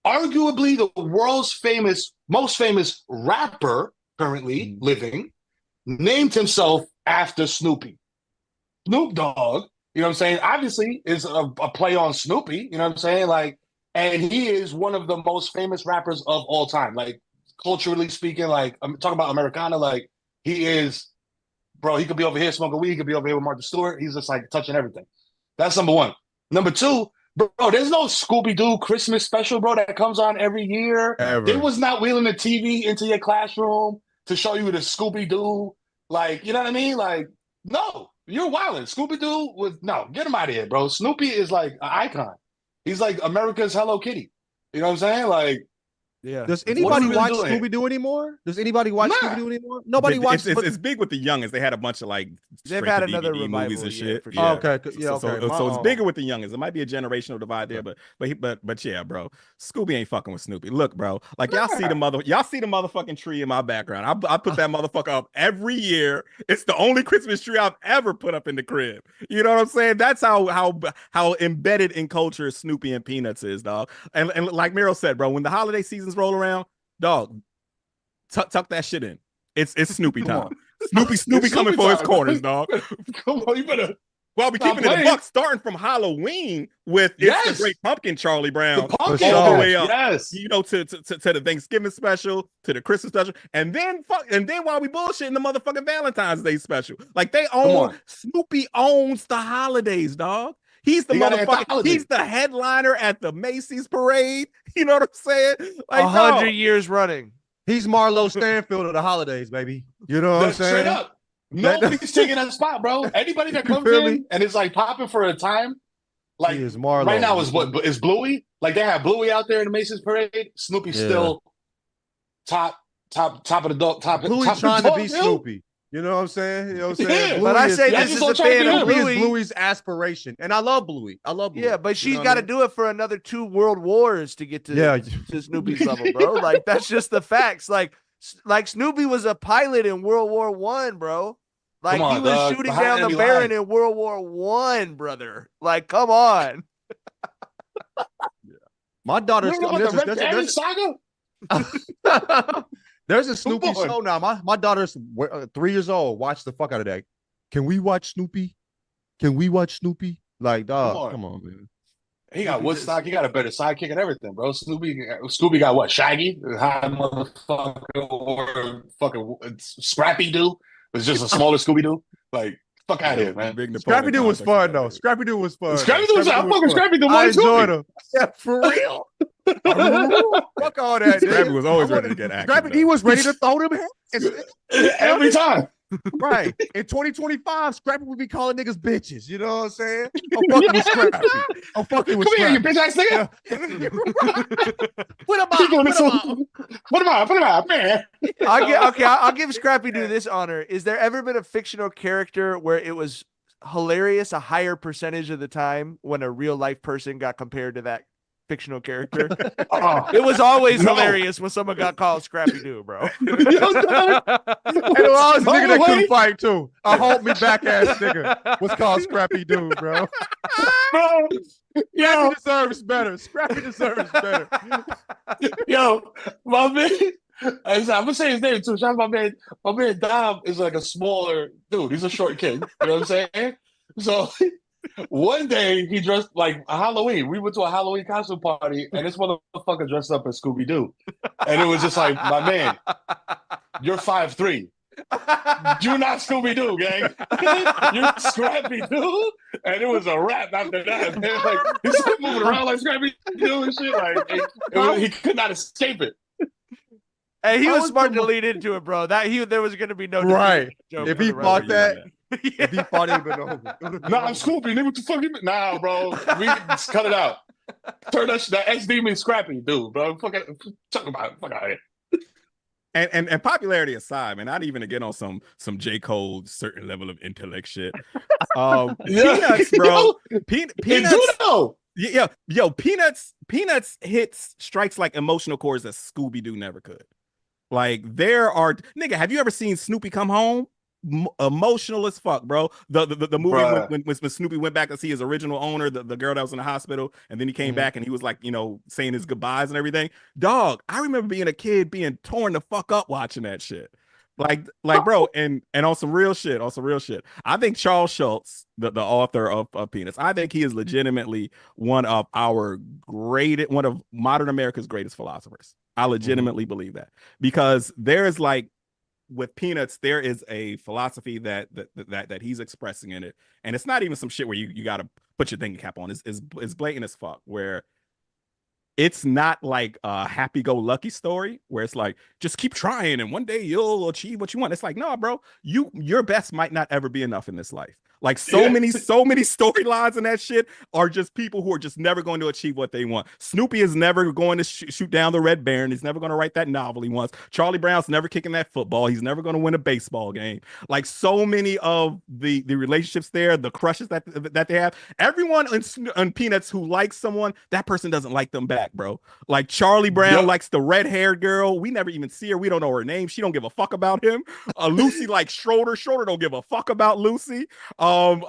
arguably the world's most famous rapper currently living named himself after Snoopy. Snoop Dogg, you know what I'm saying? Obviously is a play on Snoopy, you know what I'm saying? Like, and he is one of the most famous rappers of all time. Like, culturally speaking, like, I'm talking about Americana, like, he is, bro, he could be over here smoking weed, he could be over here with Martha Stewart. He's just, like, touching everything. That's number one. Number two, bro, there's no Scooby-Doo Christmas special, bro, that comes on every year. They was not wheeling the TV into your classroom to show you the Scooby-Doo. Like, you know what I mean? Like, no, you're wilding. Scooby-Doo no, get him out of here, bro. Snoopy is, like, an icon. He's like America's Hello Kitty. You know what I'm saying? Like, yeah. Does anybody watch Scooby-Doo anymore? Does anybody watch Scooby-Doo anymore? Nobody watches. It's big with the youngins. They had a bunch of like they've had another DVD movies and shit. For sure. Oh, okay, yeah, okay. So it's bigger with the youngins. It might be a generational divide there, but yeah, bro. Scooby ain't fucking with Snoopy. Look, bro. Like y'all see the motherfucking tree in my background. I put that motherfucker up every year. It's the only Christmas tree I've ever put up in the crib. You know what I'm saying? That's how embedded in culture Snoopy and Peanuts is, dog. And like Mero said, bro, when the holiday seasons roll around, dog, tuck that shit in. It's Snoopy time. Snoopy coming for his corners, dog. Come on, you better. Well, we keeping it a buck, starting from Halloween with It's the Great Pumpkin, Charlie Brown, all the way up, you know, to the Thanksgiving special, to the Christmas special, and then while we bullshitting the motherfucking Valentine's Day special, like Snoopy owns the holidays, dog. He's the motherfucker. He's the headliner at the Macy's parade. You know what I'm saying? Like 100 years running. He's Marlo Stanfield of the holidays, baby. You know what I'm saying? Straight up. Nobody's taking that spot, bro. Anybody that comes in and is like popping for a time, like right now is Bluey. Like they have Bluey out there in the Macy's parade. Snoopy's still top of the dog. Bluey's trying to be Snoopy. You know what I'm saying? You know what I'm saying? Yeah. But I say this is a fan of Bluey. Bluey's aspiration. And I love Bluey. Yeah, but she's got to do it for another 2 world wars to get to Snoopy's level, bro. Like, that's just the facts. Like Snoopy was a pilot in World War I, bro. Like, he was shooting down the Baron in World War I, brother. Like, come on. My daughter's there's a Snoopy show now. My daughter's 3 years old. Watch the fuck out of that. Can we watch Snoopy? Like, dog, come on, man. He got Woodstock. He got a better sidekick and everything, bro. Scooby got what? Shaggy, high motherfucker, or fucking Scrappy Doo. Was just a smaller Scooby Doo. Like, fuck out of here, man. Scrappy Doo was fun though. Scrappy Doo was fun. Scrappy Doo was I fucking Scrappy Doo. I enjoyed him. Yeah, for real. Fuck all that. Scrappy was always ready to get active. Scrappy, he was ready to throw them every time. Right. In 2025, Scrappy would be calling niggas bitches. You know what I'm saying? I'm fucking with Scrappy. I'm fucking with Come here, you Scrappy. bitch ass nigga. Put him up. Put him out, man. I'll give Scrappy Doo this honor. Is there ever been a fictional character where it was hilarious a higher percentage of the time when a real life person got compared to that fictional character? It was always hilarious when someone got called Scrappy Doo, bro. And there was always a nigga that couldn't fight too. A hold me back ass nigga was called Scrappy Doo, bro. Bro, Scrappy deserves better. Scrappy deserves better. Yo, my man. I'm gonna say his name too. Shout out my man. My man Dom is like a smaller dude. He's a short kid. You know what I'm saying? So one day he dressed like a Halloween. We went to a Halloween costume party, and this motherfucker dressed up as Scooby Doo, and it was just like, my man, you're 5'3". You're not Scooby Doo, gang. You're Scrappy Doo, and it was a wrap after that. Man. Like he's moving around like Scrappy Doo and shit. Like he could not escape it. Hey, he was smart to lead into it, bro. There was gonna be no right. Joke if he fought that, if he fought it, but nah, I'm Scooby. Nigga, what the fuck you mean? Nah, bro. We just cut it out. Turn that SD means Scrappy, dude, bro. Fuck it. Talk about it. Fuck out of here. And popularity aside, man, not even to get on some J. Cole certain level of intellect shit. Peanuts, bro. Peanuts. Peanuts hits strikes like emotional chords that Scooby Doo never could. Like nigga, have you ever seen Snoopy Come Home? Emotional as fuck, bro. The movie when Snoopy went back to see his original owner, the girl that was in the hospital, and then he came back and he was like, saying his goodbyes and everything. Dog, I remember being a kid being torn the fuck up watching that shit. Like, bro, and on some real shit, I think Charles Schultz, the author of Peanuts, I think he is legitimately one of modern America's greatest philosophers. I legitimately believe that, because there's like, with Peanuts, there is a philosophy that he's expressing in it, and it's not even some shit where you got to put your thinking cap on. It's blatant as fuck, where it's not like a happy-go-lucky story where it's like, just keep trying and one day you'll achieve what you want. It's like, no, bro, your best might not ever be enough in this life. Like so many storylines in that shit are just people who are just never going to achieve what they want. Snoopy is never going to shoot down the Red Baron. He's never going to write that novel he wants. Charlie Brown's never kicking that football. He's never going to win a baseball game. Like so many of the relationships there, the crushes that they have, everyone in Peanuts who likes someone, that person doesn't like them back, bro. Like Charlie Brown likes the red-haired girl. We never even see her. We don't know her name. She don't give a fuck about him. Lucy likes Schroeder. Schroeder don't give a fuck about Lucy. Sally.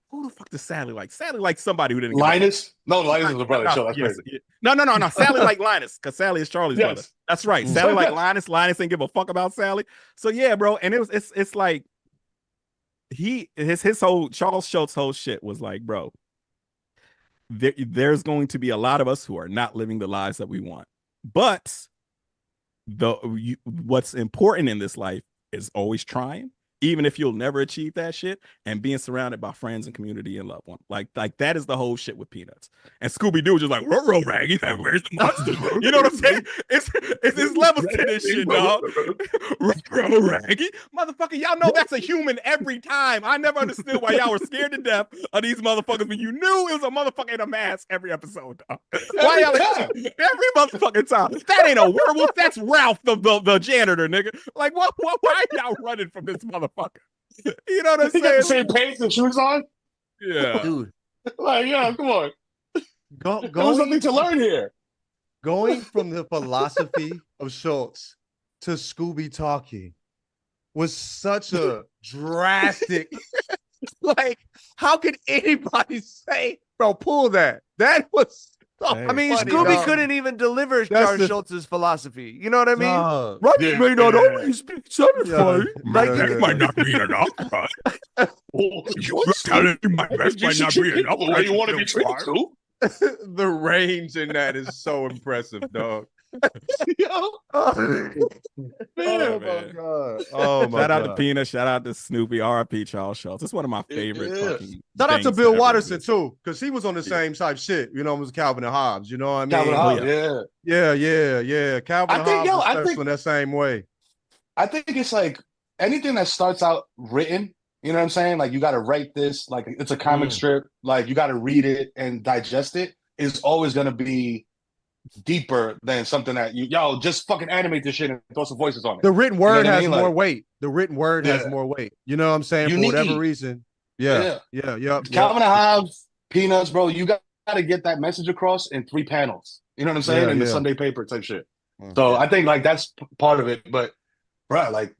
Who the fuck does Sally like? Sally like somebody who didn't. Linus? No, Linus is a brother. Show. That's crazy. No. Sally like Linus, because Sally is Charlie's brother. That's right. Sally like Linus. Linus ain't give a fuck about Sally. So yeah, bro. And it's like his whole Charles Schultz whole shit was like, bro, there's going to be a lot of us who are not living the lives that we want, but what's important in this life is always trying, even if you'll never achieve that shit, and being surrounded by friends and community and loved ones. Like that is the whole shit with Peanuts. And Scooby-Doo was just like, ruh, Raggy, where's the monster? You know what I'm saying? It's levels to this shit, dog. Ruh, Raggy. Motherfucker, y'all know that's a human every time. I never understood why y'all were scared to death of these motherfuckers when you knew it was a motherfucker in a mask every episode, dog. Why y'all every motherfucking time? That ain't a werewolf. That's Ralph, the janitor, nigga. Like, why are y'all running from this motherfucker? You know what I'm saying? He got the same pants and shoes on. Yeah, dude. Like, come on. There's something to learn here. Going from the philosophy of Schultz to Scooby talking was such a drastic. Like, how could anybody say, bro, pull that? That was. I mean, Scooby couldn't even deliver Charles Schultz's philosophy. You know what I mean? Right? May not always be satisfied. Like, that might not be enough, right? You're telling me my best might not be enough. You want to be treated too? The range in that is so impressive, dog. Oh my god! Oh my Shout out to Peanut. Shout out to Snoopy. R.I.P. Charles Schultz. It's one of my favorite fucking. Shout out to Bill Watterson too, because he was on the same type shit. You know, it was Calvin and Hobbes. You know what I mean? Calvin and Hobbes, yeah. Calvin and Hobbes was in that same way. I think it's like anything that starts out written, you know what I'm saying? Like you got to write this, like it's a comic strip, like you got to read it and digest it, is always going to be deeper than something that just fucking animate this shit and throw some voices on it. The written word has more Like, weight. The written word has more weight. You know what I'm saying? For whatever reason. Yeah. Calvin and Hobbes, Peanuts, bro, you got to get that message across in 3 panels. You know what I'm saying? In the Sunday paper type shit. So I think like that's part of it. But bro, like,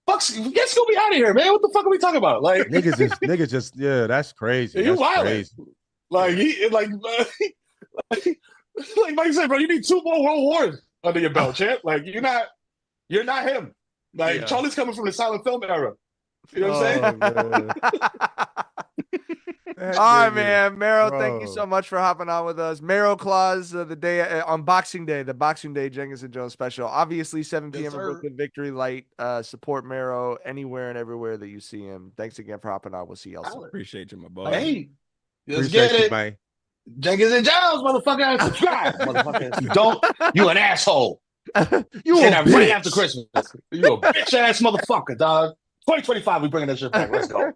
fuck's get Scooby out of here, man. What the fuck are we talking about? Like niggas just that's crazy. You wild. Like like Mike said, bro, you need 2 more world wars under your belt, champ. Like you're not him. Like Charlie's coming from the silent film era. You know what I'm saying? All right, man. Mero, thank you so much for hopping on with us. Mero Claus, the day on Boxing Day, the Boxing Day Jenkins and Jones special. Obviously, 7 p.m. in Brooklyn Victory Light. Support Mero anywhere and everywhere that you see him. Thanks again for hopping on. We'll see y'all soon. Appreciate you, my boy. Hey, let's get it. Man. Jenkins and Jones, motherfucker. Subscribe, motherfucker. If you don't, you an asshole. You say that right after Christmas. You a bitch ass motherfucker, dog. 2025, we bringing that shit back. Let's go.